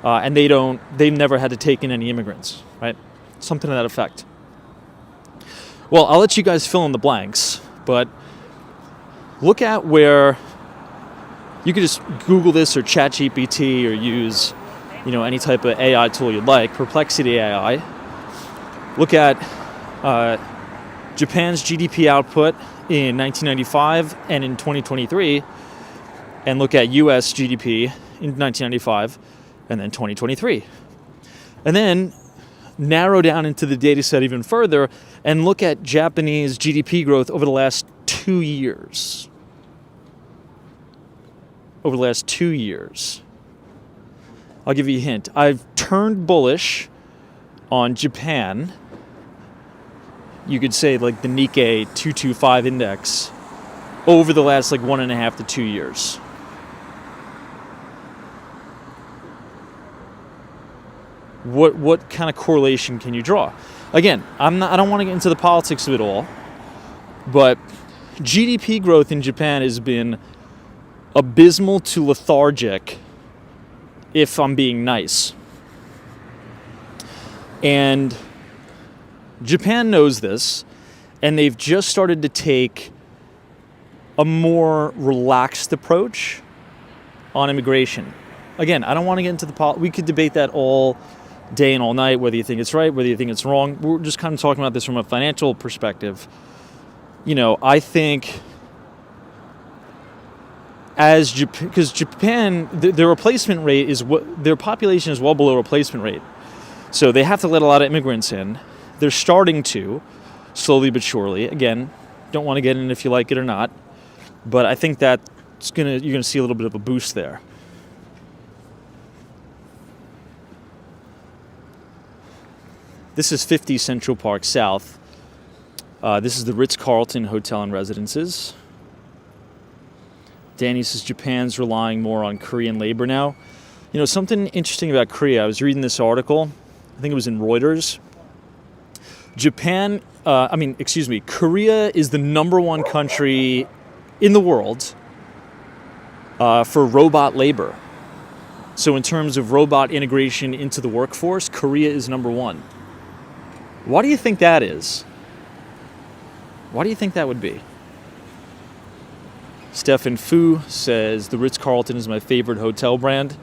and they've never had to take in any immigrants, right? Something to that effect. Well, I'll let you guys fill in the blanks, But look at where you could just Google this or ChatGPT or use, any type of AI tool you'd like, Perplexity AI. Look at Japan's GDP output in 1995 and in 2023, and look at US GDP in 1995 and then 2023. And then narrow down into the data set even further and look at Japanese GDP growth over the last 2 years. Over the last 2 years. I'll give you a hint. I've turned bullish on Japan. You could say like the Nikkei 225 index over the last 1.5 to 2 years. What kind of correlation can you draw? Again, I don't want to get into the politics of it all, but GDP growth in Japan has been abysmal to lethargic, if I'm being nice. And Japan knows this, and they've just started to take a more relaxed approach on immigration. Again, I don't want to get into we could debate that all day and all night, whether you think it's right, whether you think it's wrong. We're just kind of talking about this from a financial perspective. I think because Japan, their replacement rate their population is well below replacement rate. So they have to let a lot of immigrants in. They're starting to, slowly but surely. Again, don't want to get in if you like it or not. But I think you're going to see a little bit of a boost there. This is 50 Central Park South. This is the Ritz-Carlton Hotel and Residences. Danny says Japan's relying more on Korean labor now. Something interesting about Korea. I was reading this article. I think it was in Reuters. Korea is the number one country in the world for robot labor. So in terms of robot integration into the workforce, Korea is number one. Why do you think that is? Why do you think that would be? Stefan Fu says, the Ritz-Carlton is my favorite hotel brand.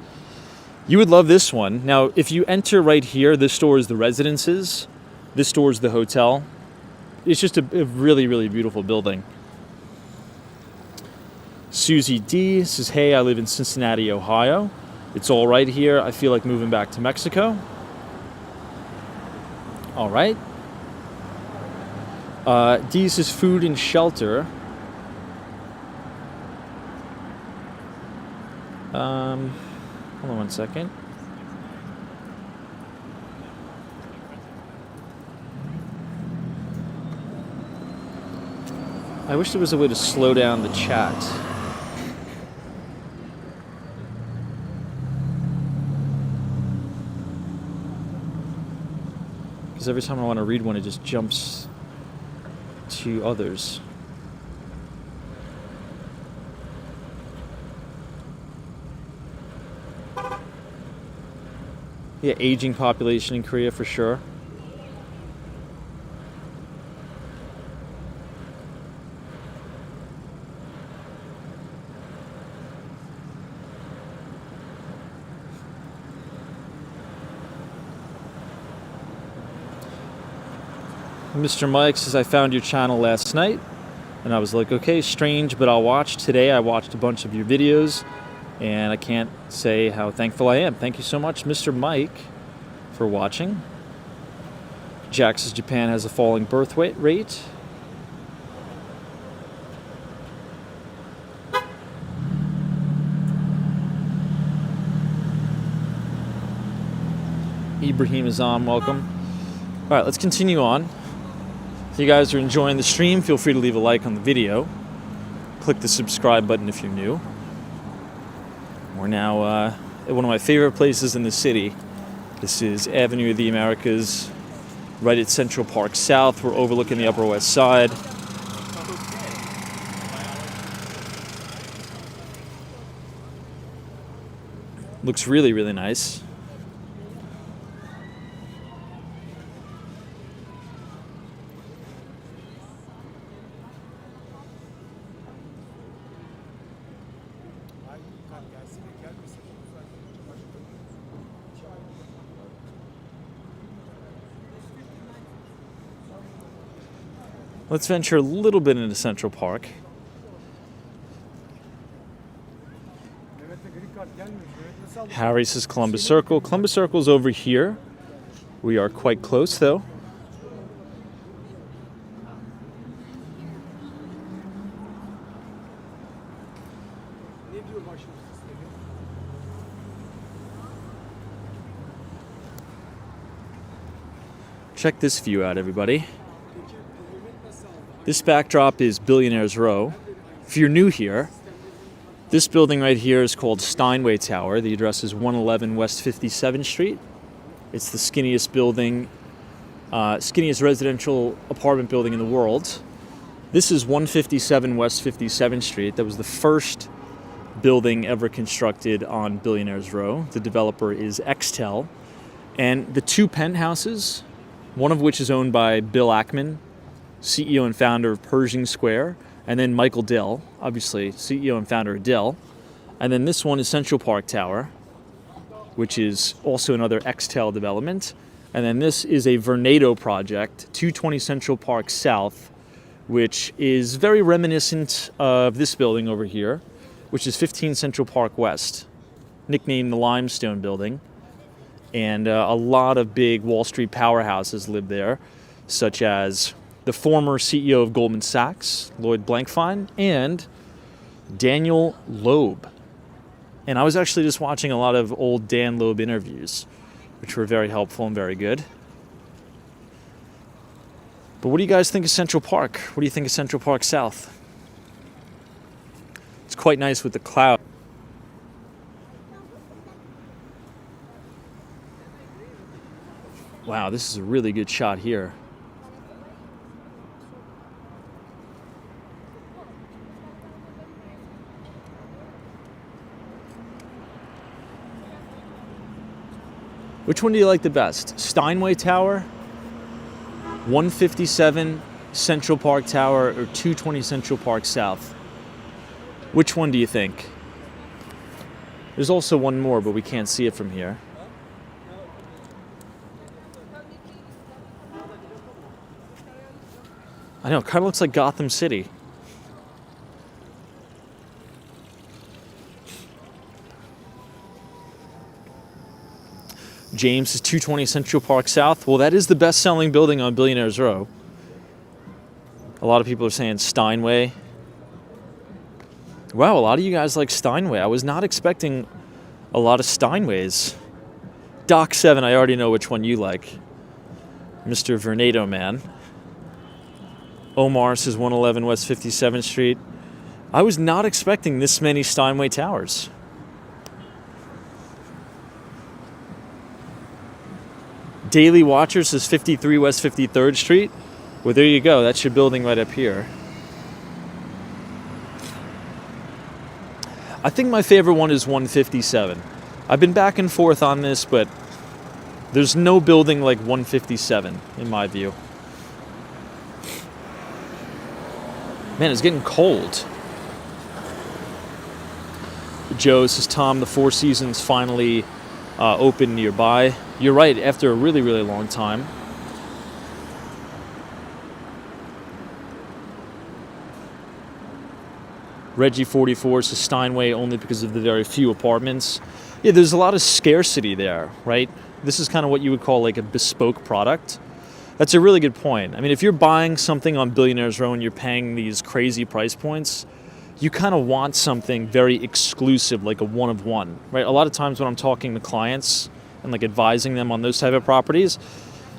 You would love this one. Now, if you enter right here, this store is the Residences. This store is the hotel. It's just a really, really beautiful building. Susie D says, hey, I live in Cincinnati, Ohio. It's all right here. I feel like moving back to Mexico. All right. D says food and shelter. Hold on one second. I wish there was a way to slow down the chat. Because every time I want to read one, it just jumps to others. Yeah, aging population in Korea for sure. Mr. Mike says, I found your channel last night, and I was like, okay, strange, but I'll watch. Today I watched a bunch of your videos, and I can't say how thankful I am. Thank you so much, Mr. Mike, for watching. Jack says, Japan has a falling birth rate. Ibrahim Azam, welcome. All right, let's continue on. If you guys are enjoying the stream, feel free to leave a like on the video. Click the subscribe button if you're new. We're now at one of my favorite places in the city. This is Avenue of the Americas, right at Central Park South. We're overlooking the Upper West Side. Looks really, really nice. Let's venture a little bit into Central Park. Harry says Columbus Circle. Columbus Circle's over here. We are quite close, though. Check this view out, everybody. This backdrop is Billionaire's Row. If you're new here, this building right here is called Steinway Tower. The address is 111 West 57th Street. It's the skinniest building, skinniest residential apartment building in the world. This is 157 West 57th Street. That was the first building ever constructed on Billionaire's Row. The developer is Extel. And the two penthouses, one of which is owned by Bill Ackman, CEO and founder of Pershing Square, and then Michael Dell, obviously CEO and founder of Dell. And then this one is Central Park Tower, which is also another Extel development. And then this is a Vornado project, 220 Central Park South, which is very reminiscent of this building over here, which is 15 Central Park West, nicknamed the Limestone Building. And a lot of big Wall Street powerhouses live there, such as the former CEO of Goldman Sachs, Lloyd Blankfein, and Daniel Loeb. And I was actually just watching a lot of old Dan Loeb interviews, which were very helpful and very good. But what do you guys think of Central Park? What do you think of Central Park South? It's quite nice with the cloud. Wow, this is a really good shot here. Which one do you like the best? Steinway Tower, 157 Central Park Tower, or 220 Central Park South? Which one do you think? There's also one more, but we can't see it from here. I know, it kind of looks like Gotham City. James is 220 Central Park South. Well, that is the best-selling building on Billionaire's Row. A lot of people are saying Steinway. Wow, a lot of you guys like Steinway. I was not expecting a lot of Steinways. Doc 7, I already know which one you like. Mr. Vornado Man. Omar says 111 West 57th Street. I was not expecting this many Steinway towers. Daily Watcher says 53 West 53rd Street. Well, there you go. That's your building right up here. I think my favorite one is 157. I've been back and forth on this, but there's no building like 157 in my view. Man, it's getting cold. Joe says, Tom, the Four Seasons finally open nearby. You're right, after a really, really long time. Reggie44 says Steinway only because of the very few apartments. Yeah, there's a lot of scarcity there, right? This is kind of what you would call like a bespoke product. That's a really good point. I mean, if you're buying something on Billionaire's Row and you're paying these crazy price points, you kind of want something very exclusive, like a one of one, right? A lot of times when I'm talking to clients and like advising them on those type of properties,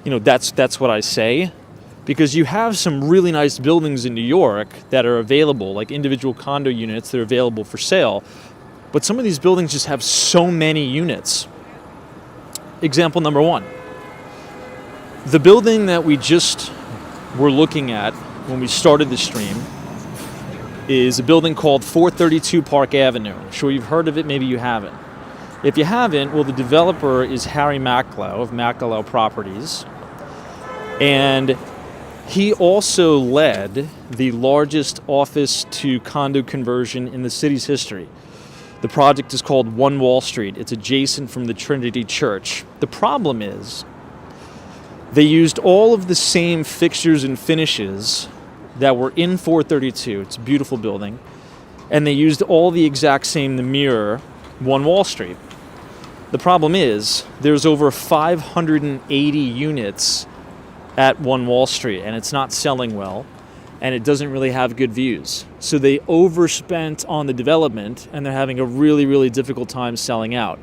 you know, that's what I say, because you have some really nice buildings in New York that are available, like individual condo units that are available for sale, but some of these buildings just have so many units. Example number one. The building that we just were looking at when we started the stream is a building called 432 Park Avenue. I'm sure you've heard of it, maybe you haven't. If you haven't, well, the developer is Harry Macklow of Macklow Properties. And he also led the largest office to condo conversion in the city's history. The project is called One Wall Street. It's adjacent from the Trinity Church. The problem is, they used all of the same fixtures and finishes that were in 432. It's a beautiful building. And they used all the exact same to mirror One Wall Street. The problem is there's over 580 units at One Wall Street, and it's not selling well, and it doesn't really have good views. So they overspent on the development, and they're having a really, really difficult time selling out.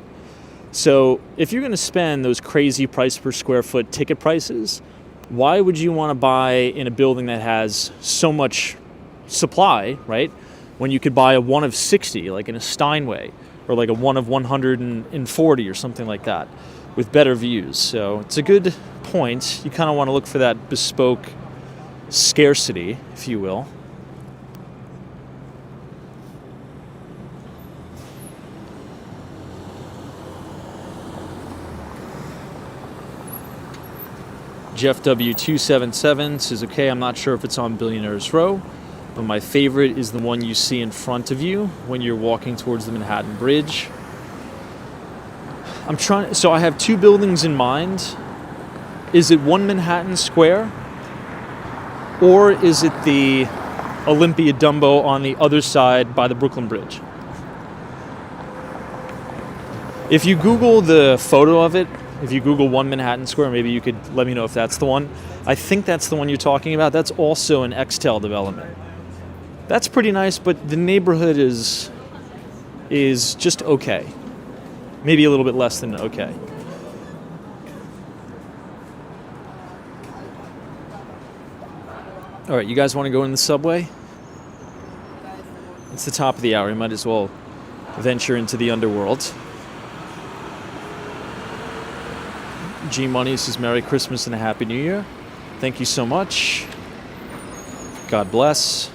So if you're going to spend those crazy price per square foot ticket prices, why would you want to buy in a building that has so much supply, right? When you could buy a 1 of 60, like in a Steinway, or like a 1 of 140 or something like that, with better views. So it's a good point. You kind of want to look for that bespoke scarcity, if you will. Jeff W277 says, okay, I'm not sure if it's on Billionaires Row, but my favorite is the one you see in front of you when you're walking towards the Manhattan Bridge. So I have two buildings in mind. Is it One Manhattan Square? Or is it the Olympia Dumbo on the other side by the Brooklyn Bridge? If you Google the photo of it, if you Google One Manhattan Square, maybe you could let me know if that's the one. I think that's the one you're talking about. That's also an Extel development. That's pretty nice, but the neighborhood is just okay. Maybe a little bit less than okay. All right, you guys want to go in the subway? It's the top of the hour. You might as well venture into the underworld. G Money says Merry Christmas and a Happy New Year. Thank you so much. God bless.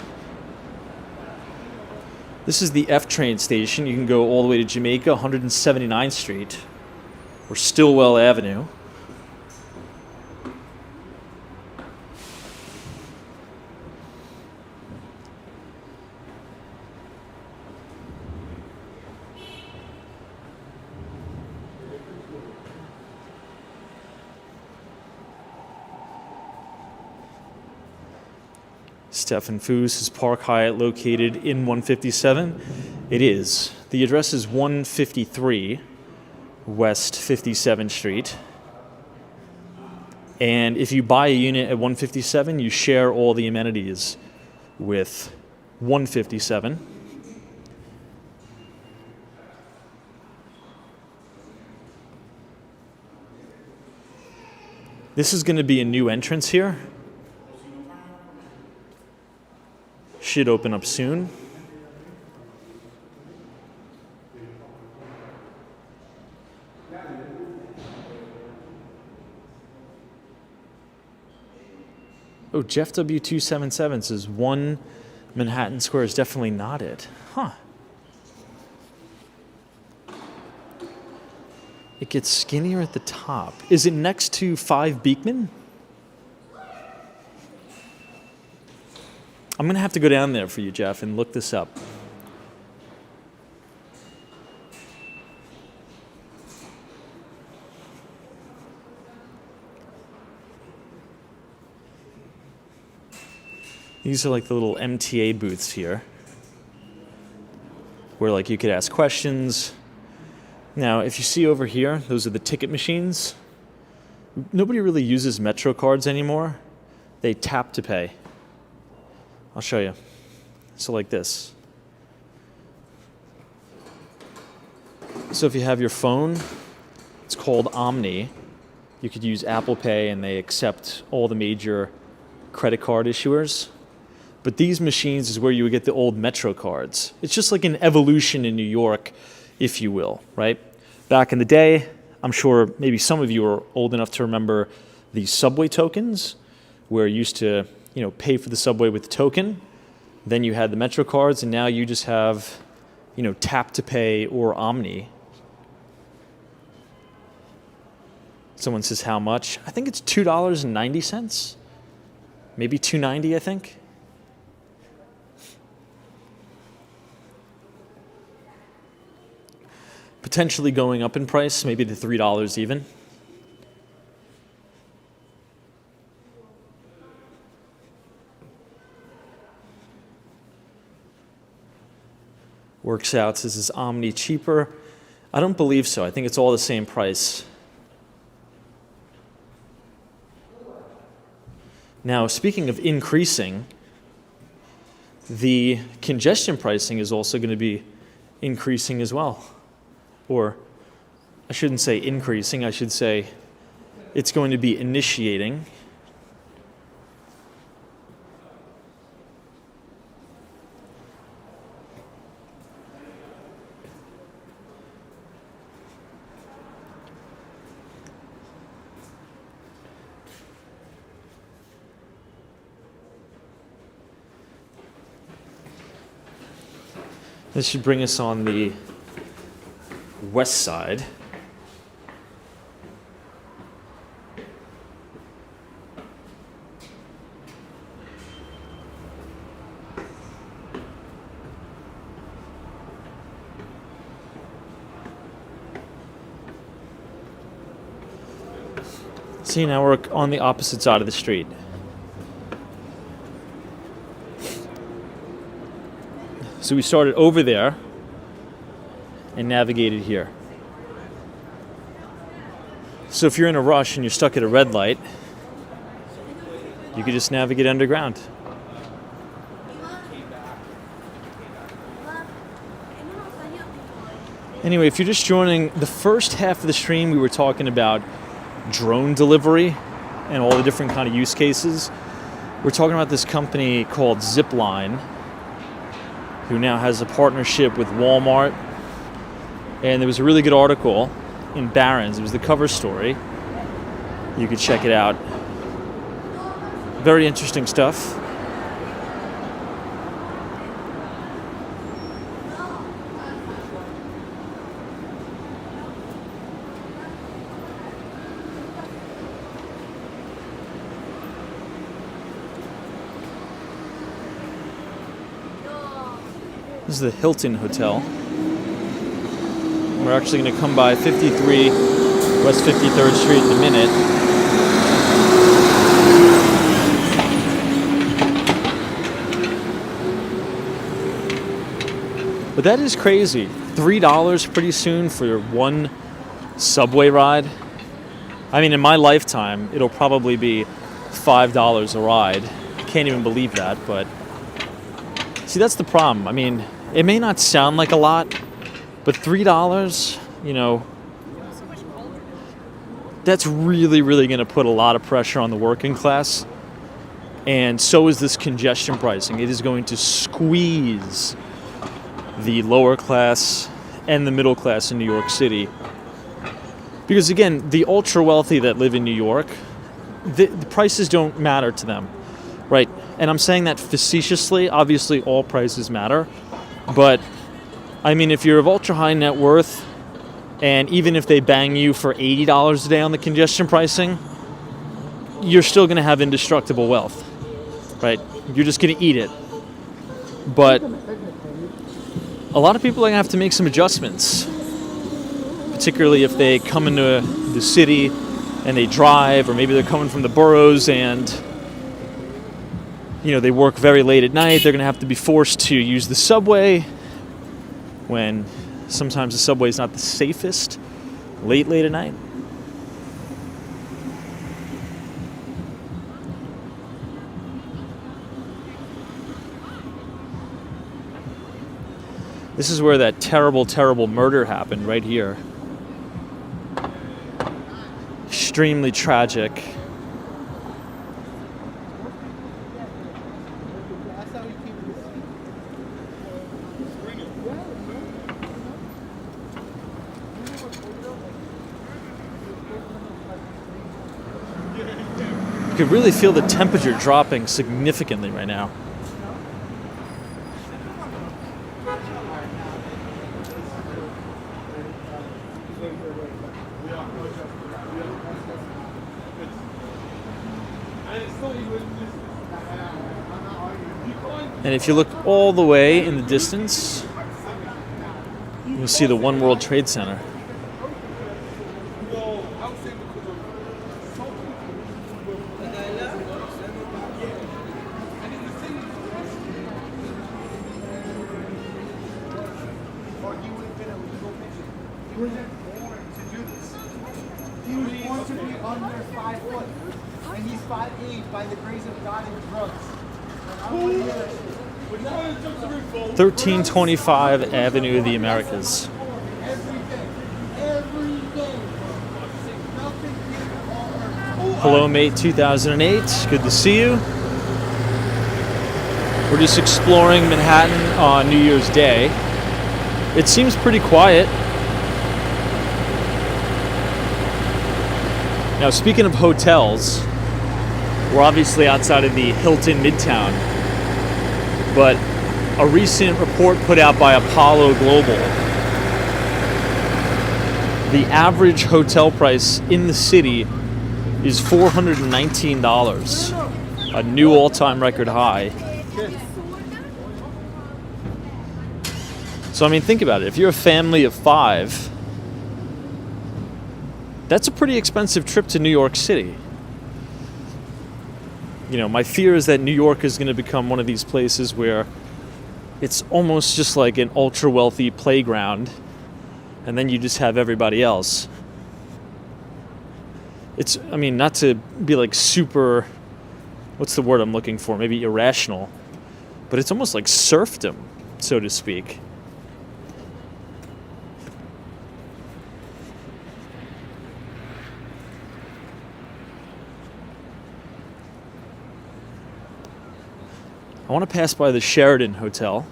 This is the F train station. You can go all the way to Jamaica, 179th Street, or Stillwell Avenue. Stefan Foos is Park Hyatt located in 157. It is. The address is 153 West 57th Street. And if you buy a unit at 157, you share all the amenities with 157. This is going to be a new entrance here. Should open up soon. Oh, Jeff W277 says One Manhattan Square is definitely not it. Huh. It gets skinnier at the top. Is it next to 5 Beekman? I'm going to have to go down there for you, Jeff, and look this up. These are like the little MTA booths here, where like you could ask questions. Now, if you see over here, those are the ticket machines. Nobody really uses Metro cards anymore. They tap to pay. I'll show you. So like this. So if you have your phone, it's called Omni. You could use Apple Pay, and they accept all the major credit card issuers. But these machines is where you would get the old Metro cards. It's just like an evolution in New York, if you will, right? Back in the day, I'm sure maybe some of you are old enough to remember the subway tokens, where you used to pay for the subway with the token. Then you had the Metro cards, and now you just have, tap to pay or Omni. Someone says how much? I think it's $2.90. Maybe $2.90, I think. Potentially going up in price, maybe to $3 even. Works out. Says, is Omni cheaper? I don't believe so. I think it's all the same price. Now, speaking of increasing, the congestion pricing is also going to be increasing as well. Or I shouldn't say increasing, I should say it's going to be initiating. This should bring us on the west side. See, now we're on the opposite side of the street. So we started over there and navigated here. So if you're in a rush and you're stuck at a red light, you could just navigate underground. Anyway, if you're just joining the first half of the stream, we were talking about drone delivery and all the different kind of use cases. We're talking about this company called Zipline, who now has a partnership with Walmart. And there was a really good article in Barron's. It was the cover story. You could check it out. Very interesting stuff. This is the Hilton Hotel. We're actually going to come by 53 West 53rd Street in a minute. But that is crazy. $3 pretty soon for one subway ride. I mean, in my lifetime, it'll probably be $5 a ride. Can't even believe that, but see, that's the problem. I mean, it may not sound like a lot, but $3, you know, that's really, really going to put a lot of pressure on the working class. And so is this congestion pricing. It is going to squeeze the lower class and the middle class in New York City. Because again, the ultra wealthy that live in New York, the prices don't matter to them, right? And I'm saying that facetiously. Obviously, all prices matter. But, I mean, if you're of ultra high net worth, and even if they bang you for $80 a day on the congestion pricing, you're still going to have indestructible wealth, right? You're just going to eat it. But a lot of people are going to have to make some adjustments, particularly if they come into the city and they drive, or maybe they're coming from the boroughs and, you know, they work very late at night. They're going to have to be forced to use the subway when sometimes the subway is not the safest late at night. This is where that terrible, terrible murder happened, right here. Extremely tragic. You could really feel the temperature dropping significantly right now. And if you look all the way in the distance, you'll see the One World Trade Center. under 5 foot. And he's 5'8" by the grace of God and drugs. 1325 Avenue of the Americas. Hello, mate. 2008. Good to see you. We're just exploring Manhattan on New Year's Day. It seems pretty quiet. Now, speaking of hotels, we're obviously outside of the Hilton Midtown, but a recent report put out by Apollo Global, the average hotel price in the city is $419, a new all-time record high. So, I mean, think about it. If you're a family of 5, that's a pretty expensive trip to New York City. You know, my fear is that New York is going to become one of these places where it's almost just like an ultra-wealthy playground, and then you just have everybody else. It's, I mean, not to be like super, what's the word I'm looking for? Maybe irrational, but it's almost like serfdom, so to speak. I want to pass by the Sheraton Hotel.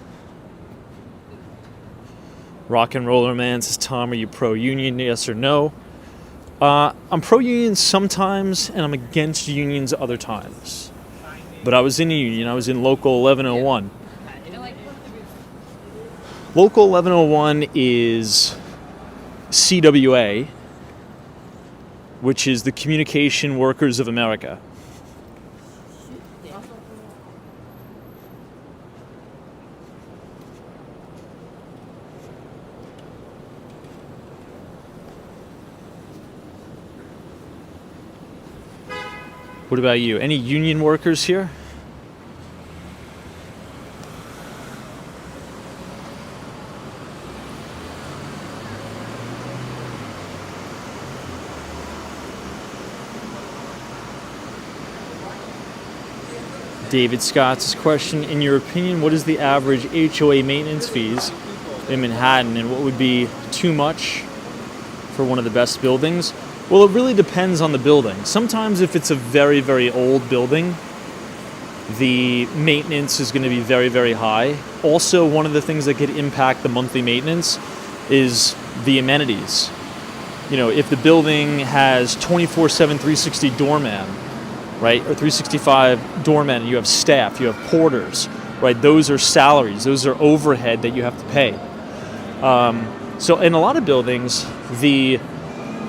Rock and Roller Man says, Tom, are you pro-union? Yes or no? I'm pro-union sometimes, and I'm against unions other times. But I was in a union. I was in Local 1101. Local 1101 is CWA, which is the Communication Workers of America. What about you? Any union workers here? David Scott's question, in your opinion, what is the average HOA maintenance fees in Manhattan, and what would be too much for one of the best buildings? Well, it really depends on the building. Sometimes if it's a very, very old building, the maintenance is going to be very, very high. Also, one of the things that could impact the monthly maintenance is the amenities. You know, if the building has 24/7, 360 doorman, right, or 365 doorman, and you have staff, you have porters, right, those are salaries, those are overhead that you have to pay. So in a lot of buildings, the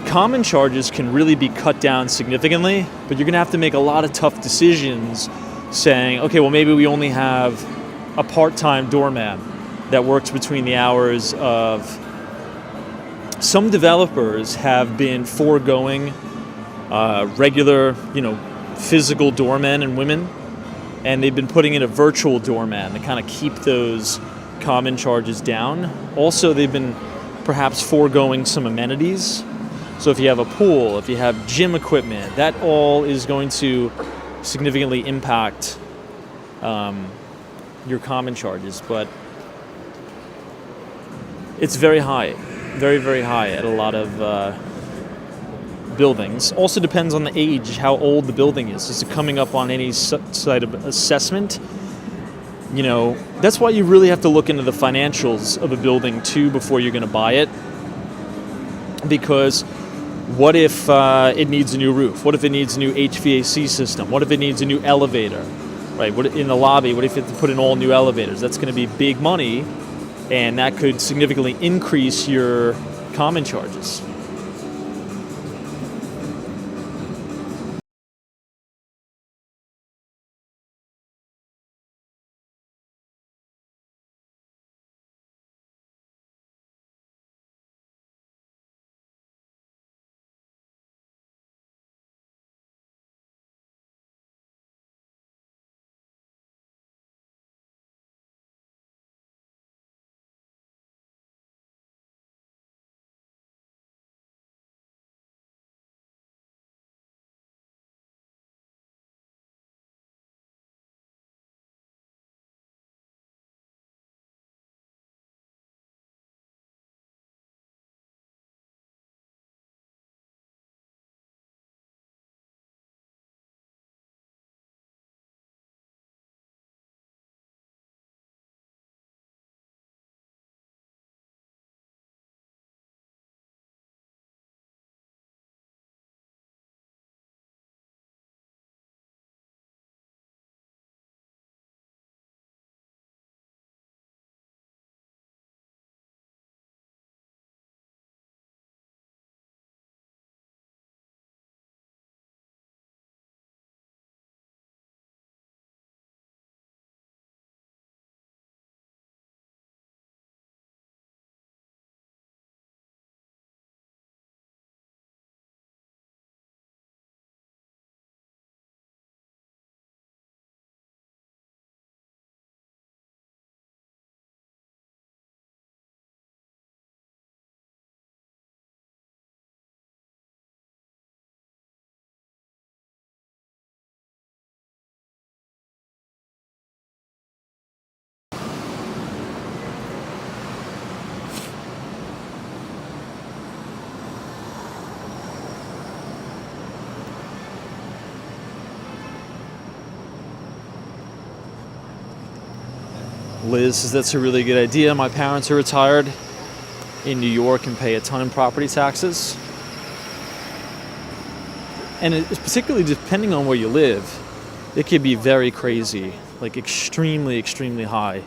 common charges can really be cut down significantly, but you're going to have to make a lot of tough decisions saying, okay, well, maybe we only have a part-time doorman that works between the hours of... Some developers have been foregoing regular, physical doormen and women, and they've been putting in a virtual doorman to kind of keep those common charges down. Also, they've been perhaps foregoing some amenities. So if you have a pool, if you have gym equipment, that all is going to significantly impact your common charges. But it's very high, very, very high at a lot of buildings. Also depends on the age, how old the building is. Is it coming up on any side of assessment? That's why you really have to look into the financials of a building too before you're going to buy it. Because what if it needs a new roof? What if it needs a new HVAC system? What if it needs a new elevator? Right? What in the lobby? What if you have to put in all new elevators? That's going to be big money, and that could significantly increase your common charges. Liz says that's a really good idea. My parents are retired in New York and pay a ton in property taxes. And it's particularly depending on where you live, it could be very crazy, like extremely, extremely high.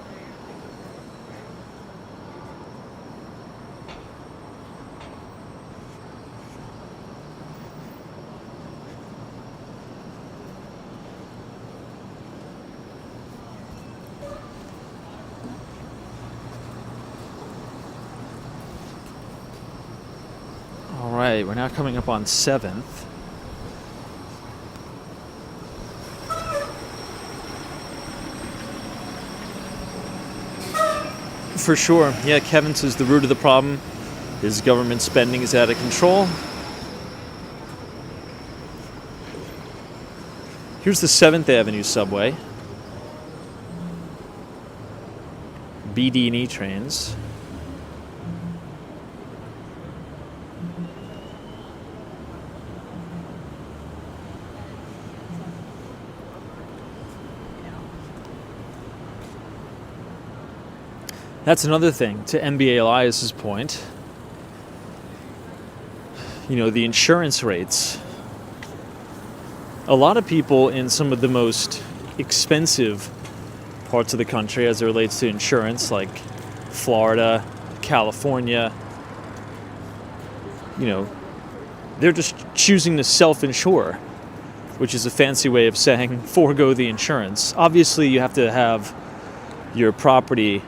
All right, we're now coming up on 7th. For sure. Yeah, Kevin says the root of the problem is government spending is out of control. Here's the 7th Avenue subway. BD&E trains. That's another thing, to MBA Elias's point. You know, the insurance rates. A lot of people in some of the most expensive parts of the country as it relates to insurance, like Florida, California, you know, they're just choosing to self-insure, which is a fancy way of saying forego the insurance. Obviously, you have to have your property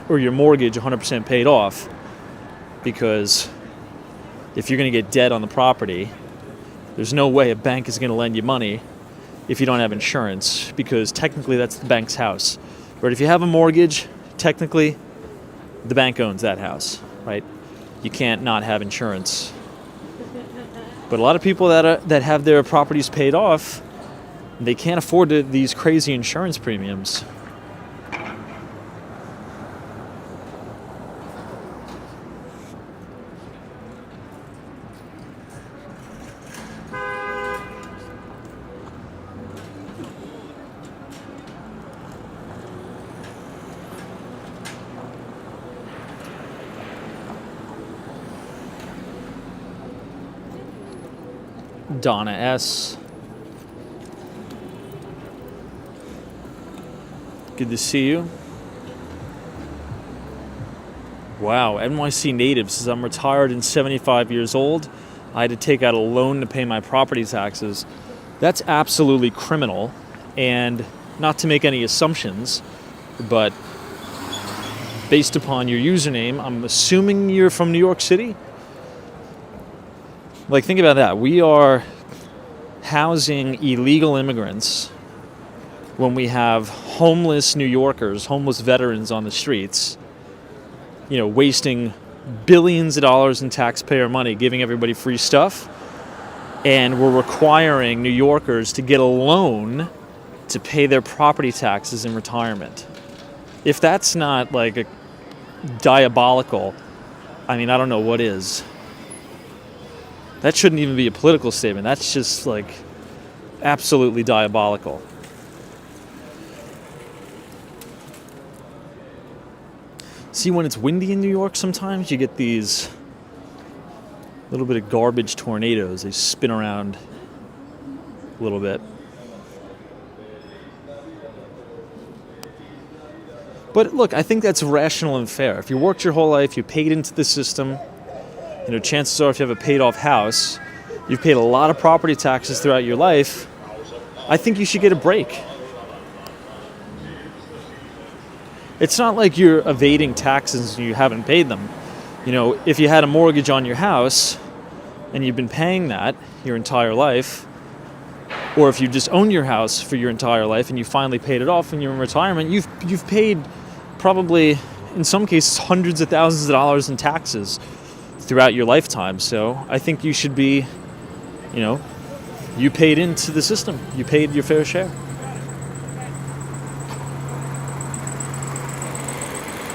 or your mortgage 100% paid off, because if you're going to get debt on the property, there's no way a bank is going to lend you money if you don't have insurance, because technically that's the bank's house. But if you have a mortgage, technically the bank owns that house, right? You can't not have insurance. But a lot of people that have their properties paid off, they can't afford these crazy insurance premiums. Donna S. Good to see you. Wow, NYC native says, I'm retired and 75 years old. I had to take out a loan to pay my property taxes. That's absolutely criminal. And not to make any assumptions, but based upon your username, I'm assuming you're from New York City? Like, think about that. We are housing illegal immigrants when we have homeless New Yorkers, homeless veterans on the streets, you know, wasting billions of dollars in taxpayer money, giving everybody free stuff. And we're requiring New Yorkers to get a loan to pay their property taxes in retirement. If that's not like a diabolical, I mean, I don't know what is. That shouldn't even be a political statement. That's just like absolutely diabolical. See, when it's windy in New York, sometimes you get these little bit of garbage tornadoes. They spin around a little bit. But look, I think that's rational and fair. If you worked your whole life, you paid into the system, you know, chances are if you have a paid off house, you've paid a lot of property taxes throughout your life, I think you should get a break. It's not like you're evading taxes and you haven't paid them. You know, if you had a mortgage on your house and you've been paying that your entire life, or if you just own your house for your entire life and you finally paid it off and you're in retirement, you've paid probably, in some cases, hundreds of thousands of dollars in taxes throughout your lifetime. So I think you should be, you know, you paid into the system. You paid your fair share.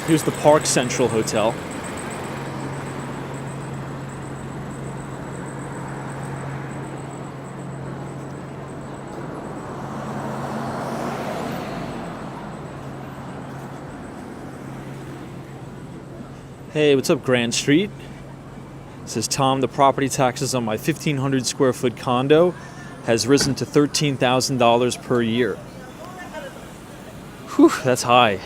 Here's the Park Central Hotel. Hey, what's up, Grand Street? It says, Tom, the property taxes on my 1,500 square foot condo has risen to $13,000 per year. Whew, that's high.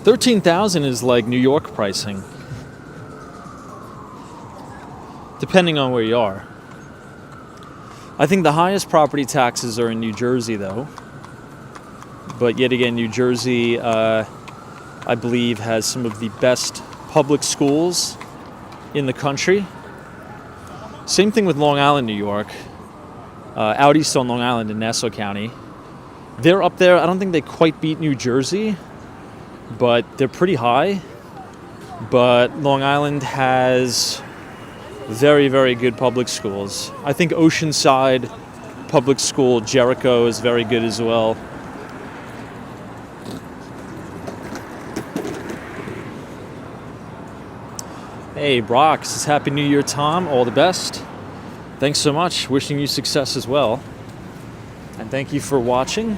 $13,000 is like New York pricing, depending on where you are. I think the highest property taxes are in New Jersey, though. But yet again, New Jersey, I believe, has some of the best public schools in the country. Same thing with Long Island, New York. Out east on Long Island in Nassau County. They're up there. I don't think they quite beat New Jersey, but they're pretty high. But Long Island has very, very good public schools. I think Oceanside Public School, Jericho, is very good as well. Hey, Brock, says Happy New Year, Tom. All the best. Thanks so much. Wishing you success as well. And thank you for watching.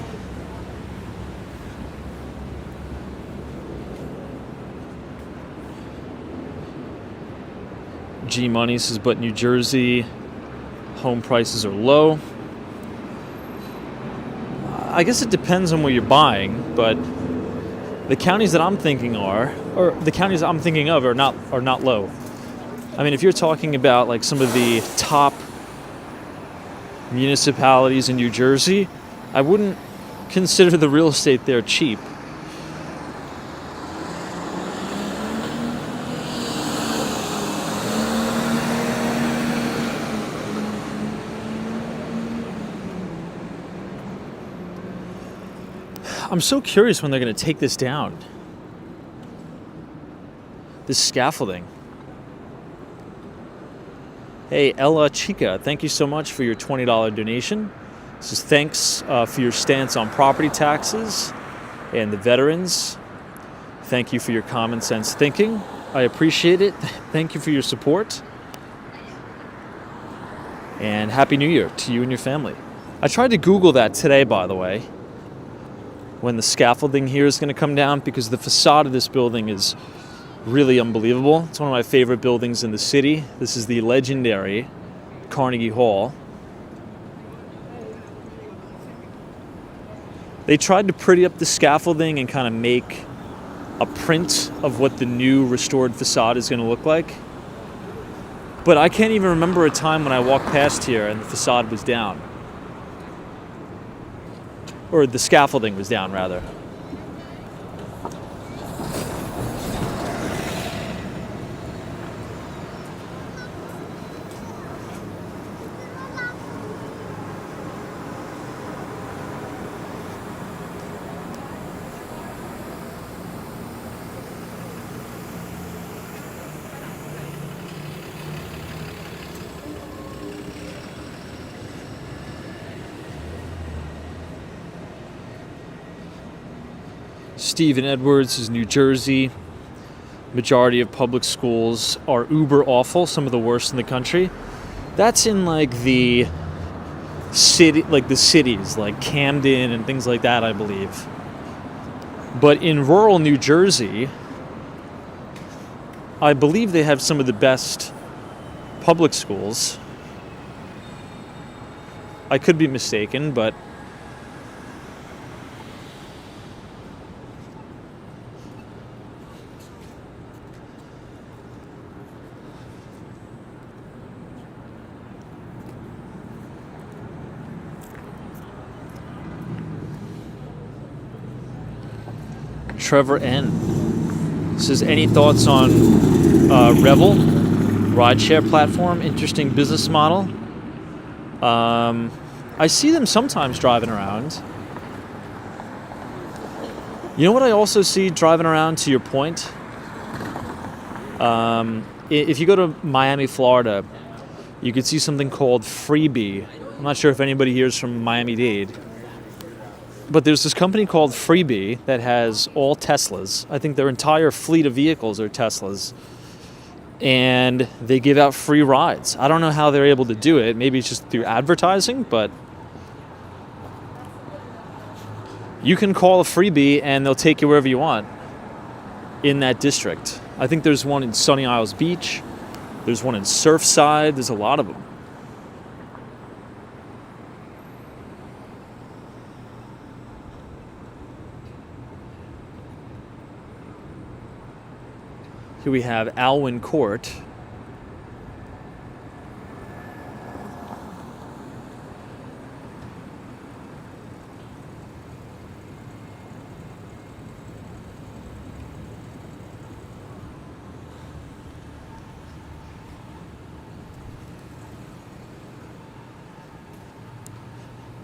G Money says, but New Jersey home prices are low. I guess it depends on where you're buying, but the counties that I'm thinking of are not low. I mean, if you're talking about like some of the top municipalities in New Jersey, I wouldn't consider the real estate there cheap. I'm so curious when they're going to take this down. This scaffolding. Hey, Ella Chica, thank you so much for your $20 donation. This is thanks for your stance on property taxes and the veterans. Thank you for your common sense thinking. I appreciate it. Thank you for your support. And Happy New Year to you and your family. I tried to Google that today, by the way, when the scaffolding here is going to come down, because the facade of this building is really unbelievable. It's one of my favorite buildings in the city. This is the legendary Carnegie Hall. They tried to pretty up the scaffolding and kind of make a print of what the new restored facade is going to look like. But I can't even remember a time when I walked past here and the facade was down. Or the scaffolding was down, rather. Stephen Edwards is New Jersey. Majority of public schools are uber awful, some of the worst in the country. That's in like the city, like the cities, like Camden and things like that, I believe. But in rural New Jersey, I believe they have some of the best public schools. I could be mistaken, but Trevor N says, any thoughts on Revel rideshare platform? Interesting business model. I see them sometimes driving around. You know what I also see driving around, to your point? If you go to Miami, Florida, you could see something called Freebie. I'm not sure if anybody here is from Miami-Dade. But there's this company called Freebie that has all Teslas. I think their entire fleet of vehicles are Teslas. And they give out free rides. I don't know how they're able to do it. Maybe it's just through advertising, but you can call a Freebie and they'll take you wherever you want in that district. I think there's one in Sunny Isles Beach. There's one in Surfside. There's a lot of them. Here we have Alwyn Court.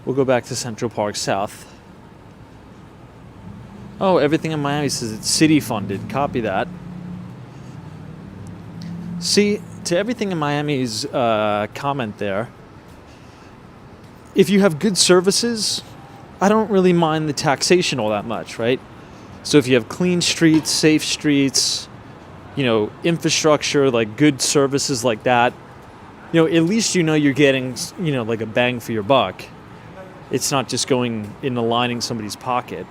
We'll go back to Central Park South. Oh, everything in Miami says it's city funded. Copy that. See, to everything in Miami's comment there, if you have good services, I don't really mind the taxation all that much, right? So if you have clean streets, safe streets, infrastructure, like good services like that, at least you're getting, like a bang for your buck. It's not just going into lining somebody's pocket.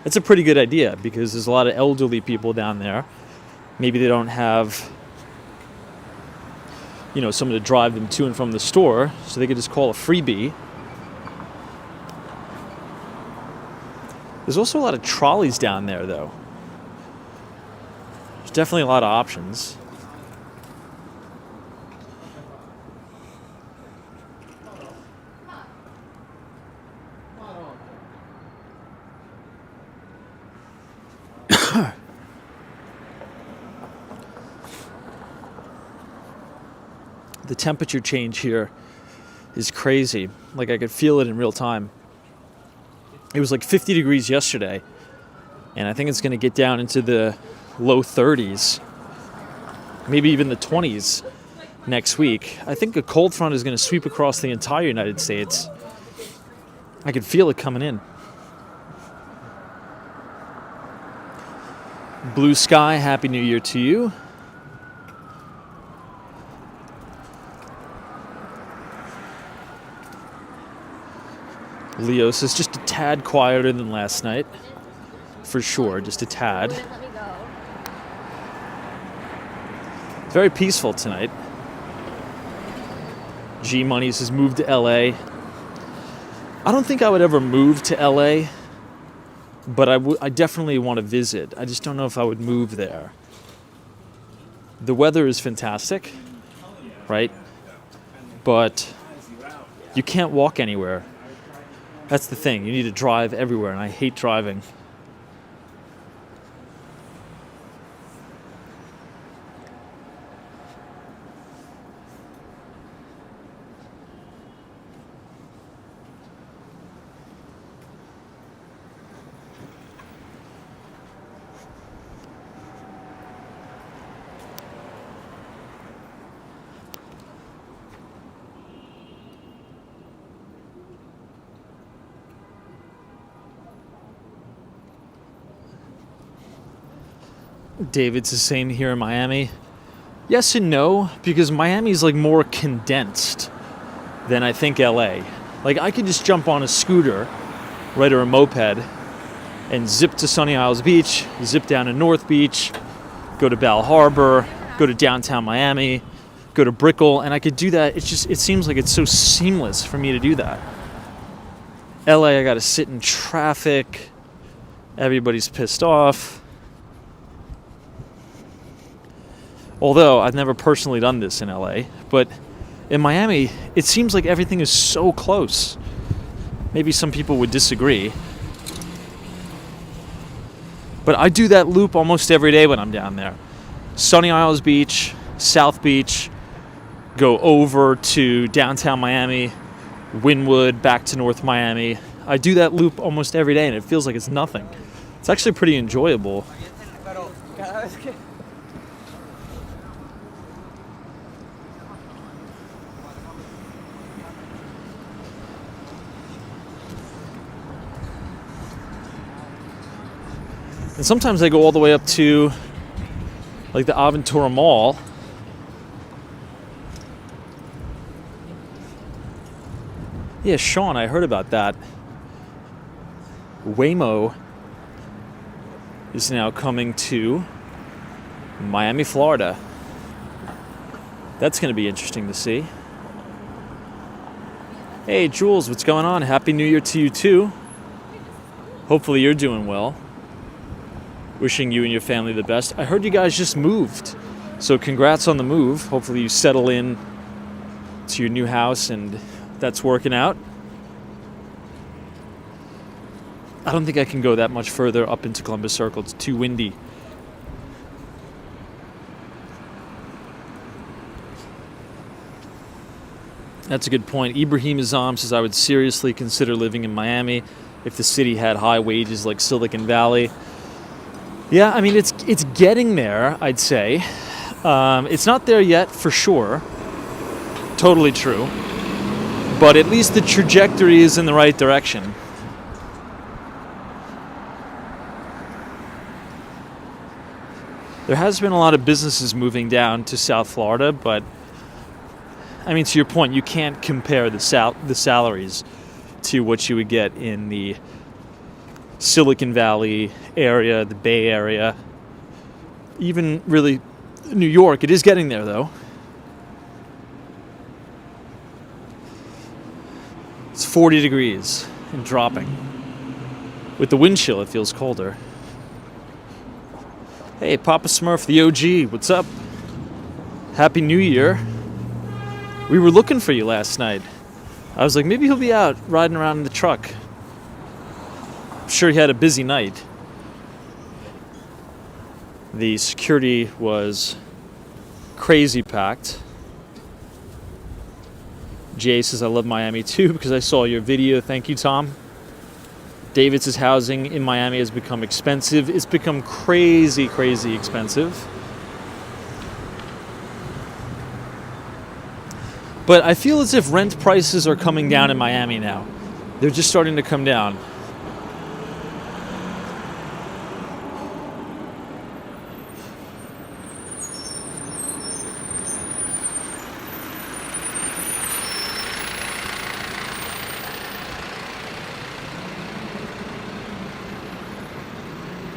That's a pretty good idea because there's a lot of elderly people down there. Maybe they don't have, someone to drive them to and from the store, so they could just call a Freebie. There's also a lot of trolleys down there, though. There's definitely a lot of options. The temperature change here is crazy. Like I could feel it in real time. It was like 50 degrees yesterday, and I think it's going to get down into the low 30s, maybe even the 20s next week. I think a cold front is going to sweep across the entire United States. I could feel it coming in. Blue sky, Happy New Year to you. Leos is just a tad quieter than last night. For sure, just a tad. It's very peaceful tonight. G Monies has moved to LA. I don't think I would ever move to LA, but I definitely want to visit. I just don't know if I would move there. The weather is fantastic, right? But you can't walk anywhere. That's the thing. You need to drive everywhere, and I hate driving. David's the same here in Miami. Yes and no, because Miami's like more condensed than I think LA. Like I could just jump on a scooter, right, or a moped, and zip to Sunny Isles Beach, zip down to North Beach, go to Bal Harbor, go to downtown Miami, go to Brickell, and I could do that. It seems like it's so seamless for me to do that. LA, I gotta sit in traffic. Everybody's pissed off. Although I've never personally done this in LA, but in Miami, it seems like everything is so close. Maybe some people would disagree. But I do that loop almost every day when I'm down there. Sunny Isles Beach, South Beach, go over to downtown Miami, Wynwood, back to North Miami. I do that loop almost every day, and it feels like it's nothing. It's actually pretty enjoyable. And sometimes I go all the way up to like the Aventura Mall. Yeah, Sean, I heard about that. Waymo is now coming to Miami, Florida. That's going to be interesting to see. Hey, Jules, what's going on? Happy New Year to you, too. Hopefully you're doing well. Wishing you and your family the best. I heard you guys just moved, so congrats on the move. Hopefully you settle in to your new house and that's working out. I don't think I can go that much further up into Columbus Circle. It's too windy. That's a good point. Ibrahim Azam says, I would seriously consider living in Miami if the city had high wages like Silicon Valley. Yeah, I mean, it's getting there, I'd say. It's not there yet, for sure. Totally true. But at least the trajectory is in the right direction. There has been a lot of businesses moving down to South Florida, but I mean, to your point, you can't compare the salaries to what you would get in the Silicon Valley area, the Bay Area, even really New York. It is getting there, though. It's 40 degrees and dropping. With the wind chill, it feels colder. Hey, Papa Smurf, the OG, what's up? Happy New Year. We were looking for you last night. I was like, maybe he'll be out riding around in the truck. I'm sure he had a busy night. The security was crazy packed. Jay says, I love Miami too because I saw your video. Thank you, Tom. David's housing in Miami has become expensive. It's become crazy, crazy expensive. But I feel as if rent prices are coming down in Miami now. They're just starting to come down.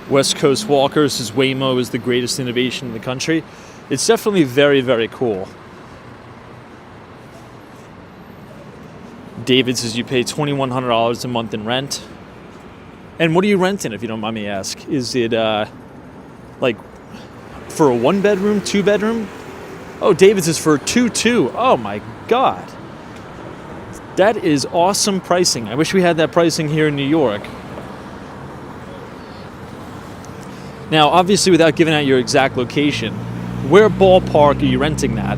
West Coast Walker says Waymo is the greatest innovation in the country. It's definitely very, very cool. David says you pay $2,100 a month in rent. And what are you renting, if you don't mind me ask? Is it like for a 1-bedroom, 2-bedroom? Oh, David says for a 2-2. Oh my God. That is awesome pricing. I wish we had that pricing here in New York. Now, obviously, without giving out your exact location, where ballpark are you renting that?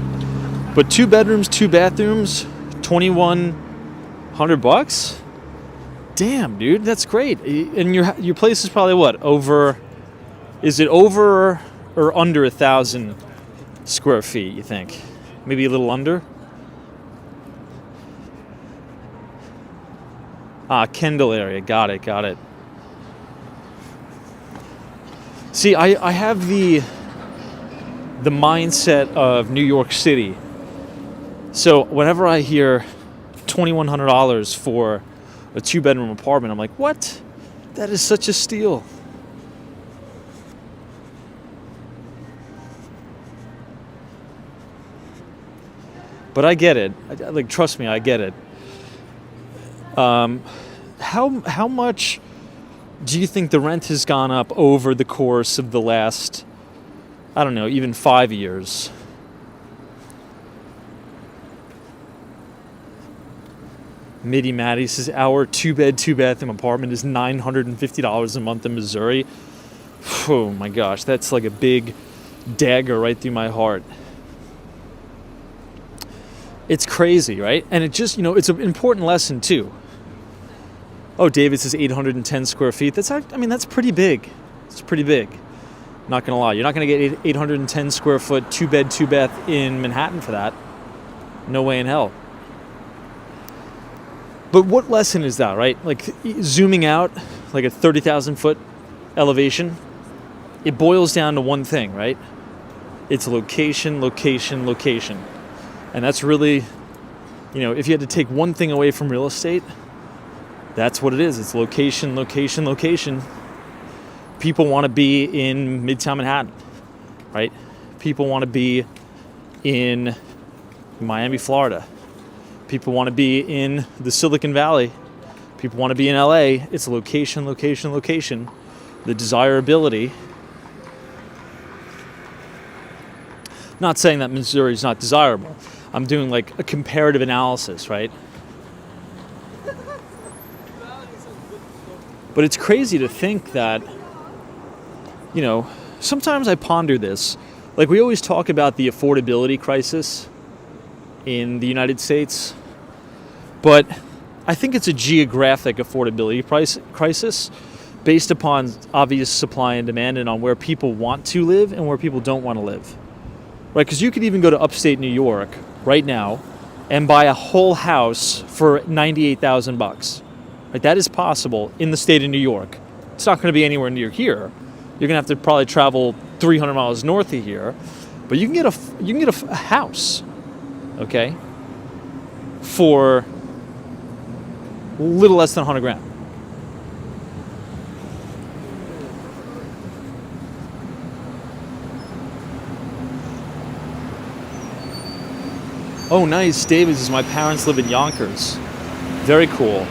But 2 bedrooms, 2 bathrooms, $2,100? Damn, dude, that's great. And your place is probably what? Is it over or under 1,000 square feet, you think? Maybe a little under? Kendall area. Got it. See, I have the mindset of New York City. So whenever I hear $2,100 for a 2-bedroom apartment, I'm like, what? That is such a steal. But I get it. Like, trust me, I get it. How much do you think the rent has gone up over the course of the last, I don't know, even 5 years? Mitty Maddie says our 2-bed, 2-bathroom apartment is $950 a month in Missouri. Oh my gosh, that's like a big dagger right through my heart. It's crazy, right? And it just, it's an important lesson too. Oh, David says 810 square feet. That's pretty big. It's pretty big. Not going to lie. You're not going to get 810 square foot, 2-bed, 2-bath in Manhattan for that. No way in hell. But what lesson is that, right? Like zooming out, like a 30,000 foot elevation, it boils down to one thing, right? It's location, location, location. And that's really, if you had to take one thing away from real estate, that's what it is. It's location, location, location. People want to be in Midtown Manhattan, right? People want to be in Miami, Florida. People want to be in the Silicon Valley. People want to be in LA. It's location, location, location. The desirability. Not saying that Missouri is not desirable. I'm doing like a comparative analysis, right? But it's crazy to think that, sometimes I ponder this. Like, we always talk about the affordability crisis in the United States, but I think it's a geographic affordability crisis based upon obvious supply and demand and on where people want to live and where people don't want to live. Right? Because you could even go to upstate New York right now and buy a whole house for $98,000. Right? That is possible in the state of New York. It's not going to be anywhere near here. You're going to have to probably travel 300 miles north of here, but you can get a house, okay, for a little less than 100 grand. Oh, nice. David says, my parents live in Yonkers. Very cool.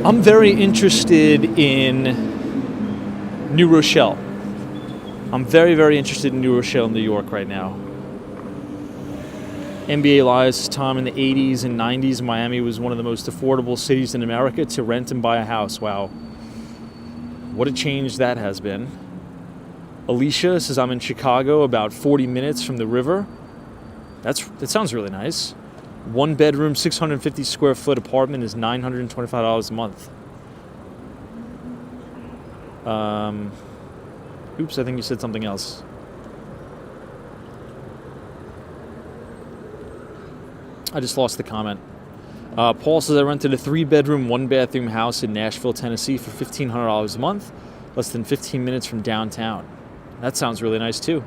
I'm very interested in New Rochelle. I'm very, very interested in New Rochelle, New York right now. NBA Lives, Tom, in the 80s and 90s, Miami was one of the most affordable cities in America to rent and buy a house. Wow. What a change that has been. Alicia says, I'm in Chicago, about 40 minutes from the river. That sounds really nice. 1 bedroom, 650 square foot apartment is $925 a month. Oops, I think you said something else. I just lost the comment. Paul says, I rented a 3-bedroom, 1-bathroom house in Nashville, Tennessee for $1,500 a month, less than 15 minutes from downtown. That sounds really nice too.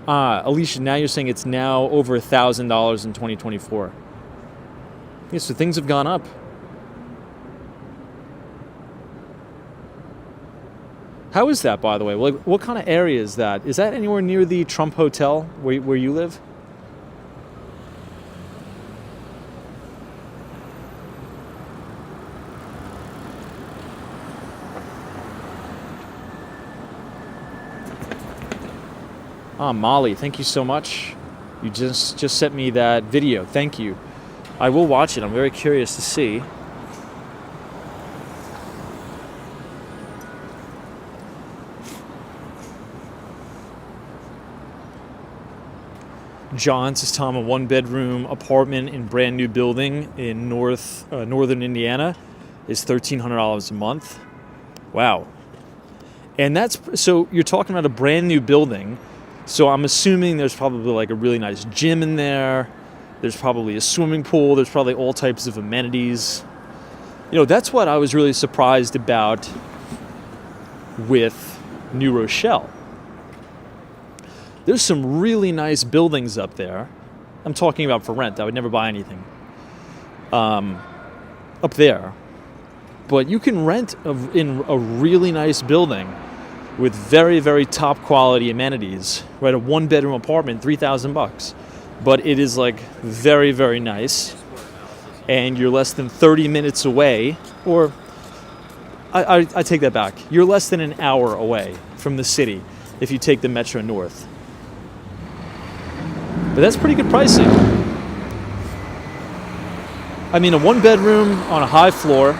Alicia, now you're saying it's now over $1,000 in 2024. Yeah, so things have gone up. How is that, by the way? Like, what kind of area is that? Is that anywhere near the Trump Hotel where you live? Molly, thank you so much. You just sent me that video. Thank you. I will watch it. I'm very curious to see. John says, Tom, a 1-bedroom apartment in brand new building in northern Indiana is $1,300 a month. Wow. And so you're talking about a brand new building. So I'm assuming there's probably like a really nice gym in there. There's probably a swimming pool. There's probably all types of amenities. That's what I was really surprised about with New Rochelle. There's some really nice buildings up there. I'm talking about for rent. I would never buy anything up there. But you can rent in a really nice building with very, very top quality amenities, right? A 1-bedroom apartment, $3,000, but it is like very, very nice, and you're less than 30 minutes away, or I take that back. You're less than an hour away from the city if you take the Metro North. But that's pretty good pricing. I mean, a 1-bedroom on a high floor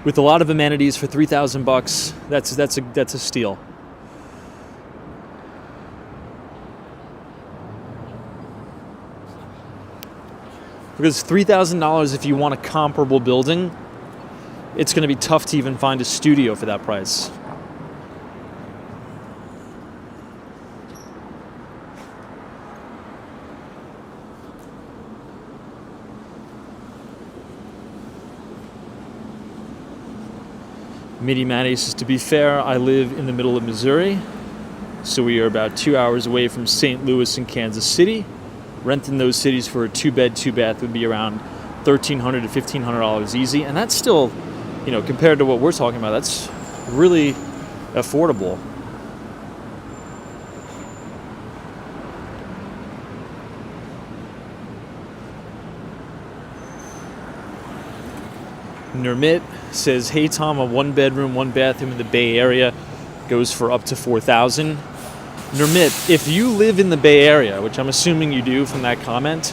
with a lot of amenities for $3,000, that's a steal. Because $3,000, if you want a comparable building, it's going to be tough to even find a studio for that price. Midi Manny says, to be fair, I live in the middle of Missouri, so we are about 2 hours away from St. Louis and Kansas City. Rent in those cities for a 2-bed, 2-bath would be around $1,300 to $1,500 easy, and that's still, compared to what we're talking about, that's really affordable. Nermit says, hey Tom, a 1-bedroom, 1-bathroom in the Bay Area goes for up to $4,000. Nermit, if you live in the Bay Area, which I'm assuming you do from that comment,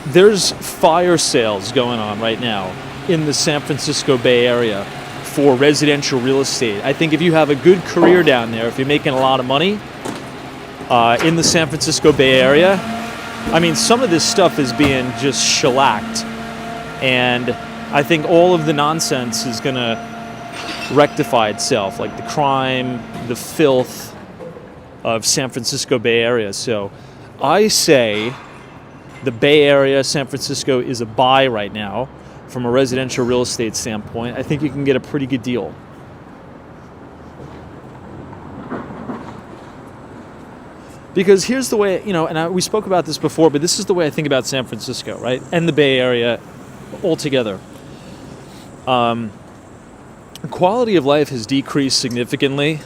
there's fire sales going on right now in the San Francisco Bay Area for residential real estate. I think if you have a good career down there, if you're making a lot of money in the San Francisco Bay Area, I mean, some of this stuff is being just shellacked. And I think all of the nonsense is going to rectify itself, like the crime, the filth of San Francisco Bay Area. So I say the Bay Area, San Francisco is a buy right now from a residential real estate standpoint. I think you can get a pretty good deal. Because here's the way, we spoke about this before, but this is the way I think about San Francisco, right? And the Bay Area altogether. Quality of life has decreased significantly.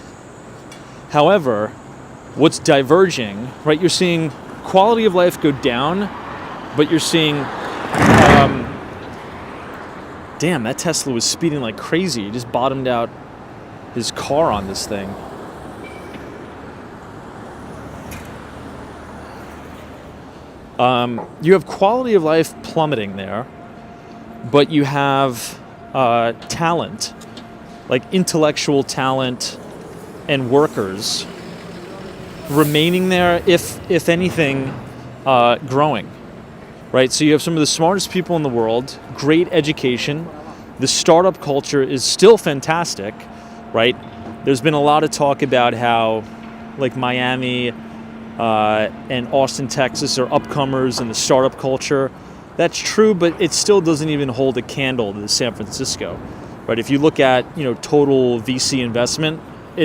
However, what's diverging, right? You're seeing quality of life go down, but you're seeing, damn, that Tesla was speeding like crazy. He just bottomed out his car on this thing. You have quality of life plummeting there, but you have talent, like intellectual talent and workers remaining there, if anything, growing, right? So you have some of the smartest people in the world, great education. The startup culture is still fantastic, right? There's been a lot of talk about how, like, Miami and Austin, Texas are upcomers in the startup culture. That's true, but it still doesn't even hold a candle to San Francisco, right? If you look at, total VC investment,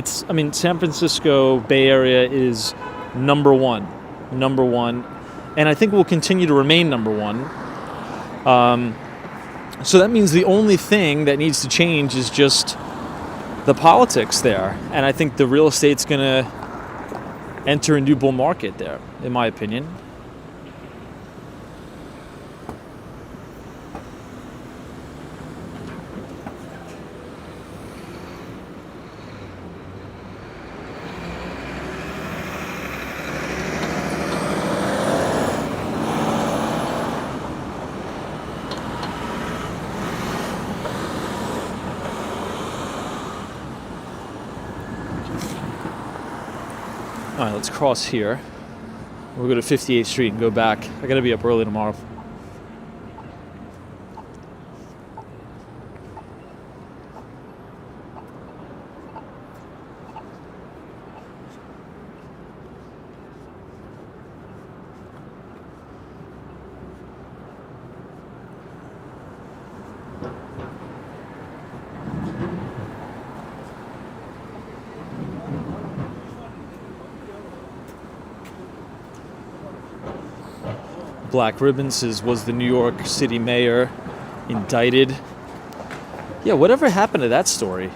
San Francisco Bay Area is number one, and I think will continue to remain number one. So that means the only thing that needs to change is just the politics there, and I think the real estate's going to enter a new bull market there, in my opinion. All right, let's cross here. We'll go to 58th Street and go back. I gotta be up early tomorrow. Black Ribbon says, was the New York City mayor indicted? Yeah, whatever happened to that story?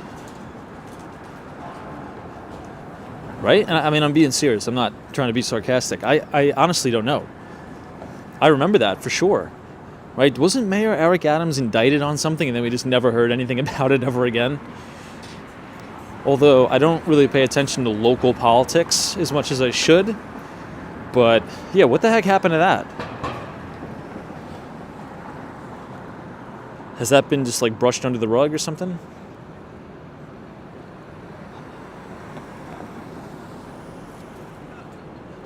Right? And I'm being serious. I'm not trying to be sarcastic. I honestly don't know. I remember that for sure. Right? Wasn't Mayor Eric Adams indicted on something and then we just never heard anything about it ever again? Although I don't really pay attention to local politics as much as I should. But yeah, what the heck happened to that? Has that been just like brushed under the rug or something?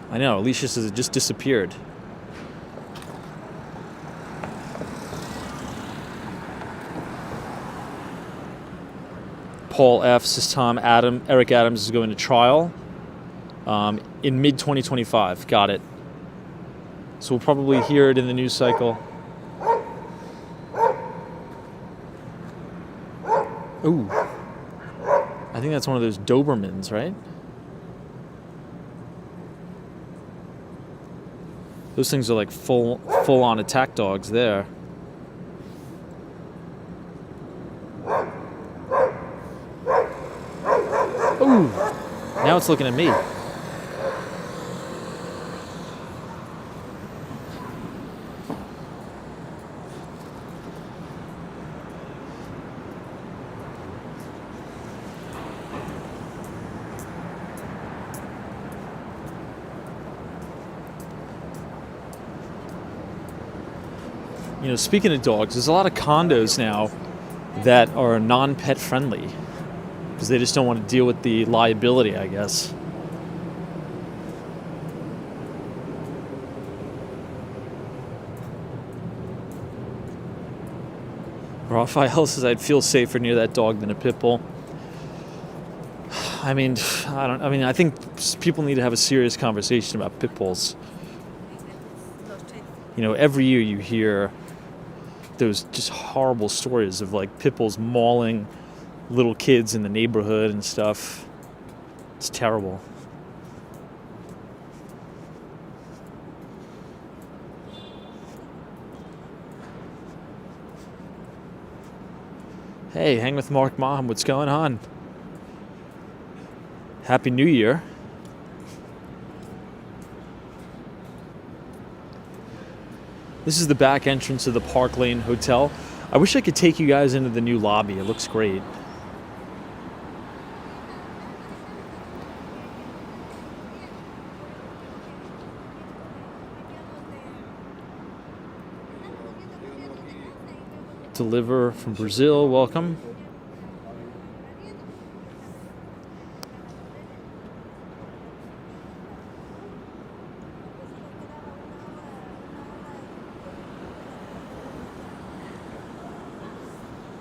I know, Alicia says it just disappeared. Paul F. says, Tom, Eric Adams is going to trial in mid-2025. Got it. So we'll probably hear it in the news cycle. Ooh. I think that's one of those Dobermans, right? Those things are like full on attack dogs there. Ooh. Now it's looking at me. You know, speaking of dogs, there's a lot of condos now that are non-pet friendly because they just don't want to deal with the liability, I guess. Raphael says I'd feel safer near that dog than a pit bull. I mean, I think people need to have a serious conversation about pit bulls. You know, every year you hear those just horrible stories of like pit bulls mauling little kids in the neighborhood and stuff. It's terrible. Hey, hang with Mark Mom. What's going on? Happy New Year. This is the back entrance of the Park Lane Hotel. I wish I could take you guys into the new lobby. It looks great. Deliver from Brazil, welcome.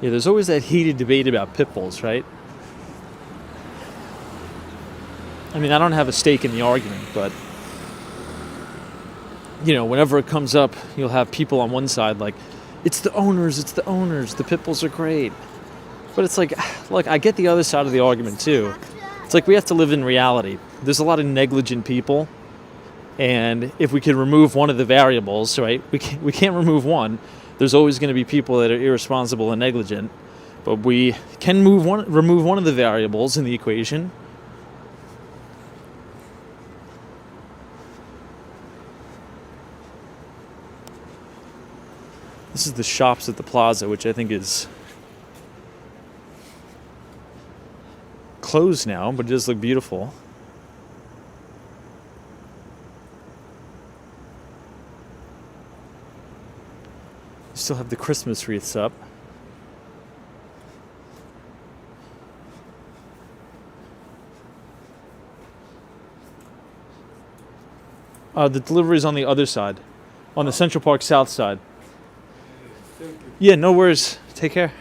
Yeah, there's always that heated debate about pit bulls, right? I mean, I don't have a stake in the argument, but you know, whenever it comes up, you'll have people on one side like, it's the owners, the pit bulls are great. But it's like, look, I get the other side of the argument too. It's like we have to live in reality. There's a lot of negligent people, and if we could remove one of the variables, right, we can't remove one. There's always going to be people that are irresponsible and negligent, but we can remove one of the variables in the equation. This is the shops at the plaza, which I think is closed now, but it does look beautiful. You still have the Christmas wreaths up. The delivery's on the other side, on the Central Park South side. Yeah, no worries. Take care.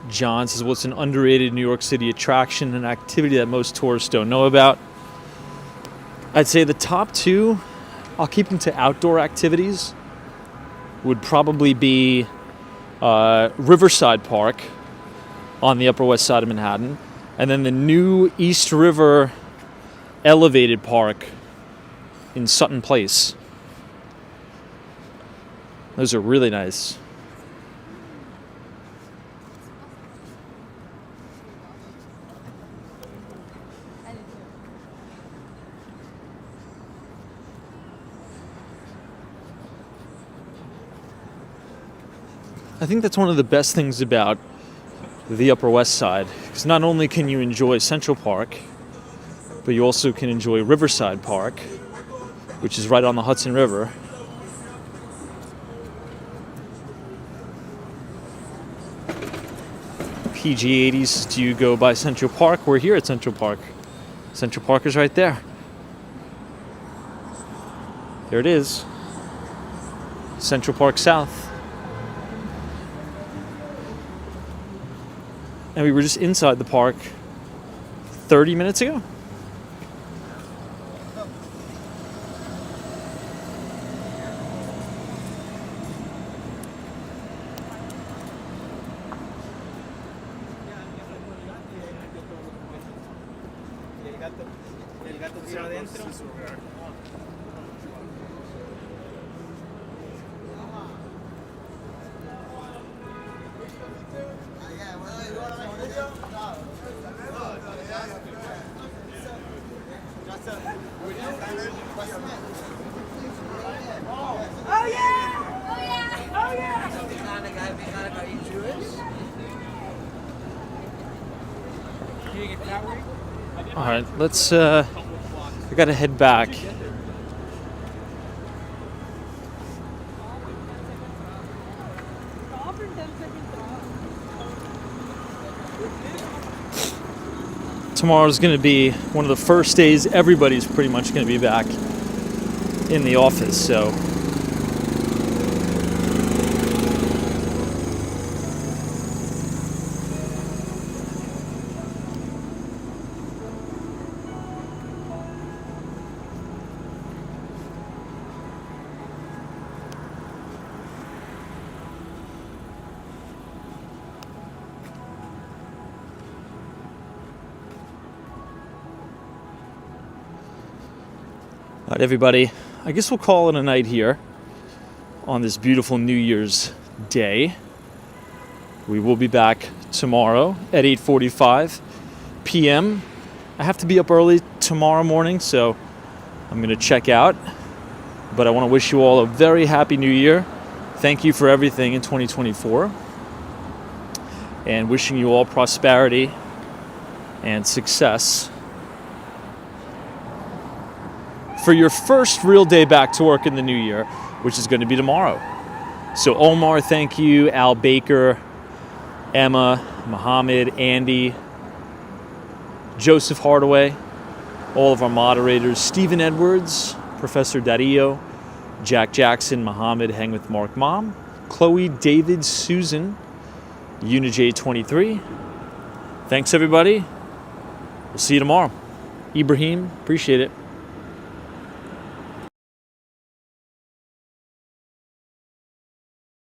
John says, what's an underrated New York City attraction and activity that most tourists don't know about? I'd say the top two, I'll keep them to outdoor activities, would probably be Riverside Park on the Upper West Side of Manhattan, and then the new East River elevated park in Sutton Place. Those are really nice. I think that's one of the best things about the Upper West Side, because not only can you enjoy Central Park, but you also can enjoy Riverside Park, which is right on the Hudson River. PG80s do you go by Central Park? We're here at Central Park. Central Park is right there. There it is. Central Park South. And we were just inside the park 30 minutes ago. Oh yeah! Oh yeah! Oh yeah! Are you Jewish? Can you get that way? All right, let's. I gotta head back. Tomorrow's gonna be one of the first days everybody's pretty much gonna be back in the office, so. All right, everybody, I guess we'll call it a night here on this beautiful New Year's Day. We will be back tomorrow at 8:45 p.m. I have to be up early tomorrow morning, so I'm going to check out. But I want to wish you all a very happy New Year. Thank you for everything in 2024. And wishing you all prosperity and success for your first real day back to work in the new year, which is going to be tomorrow. So Omar, thank you. Al Baker, Emma, Mohammed, Andy, Joseph Hardaway, all of our moderators, Stephen Edwards, Professor Dario, Jack Jackson, Mohammed, Hang with Mark Mom, Chloe, David, Susan, UniJ23. Thanks, everybody. We'll see you tomorrow. Ibrahim, appreciate it.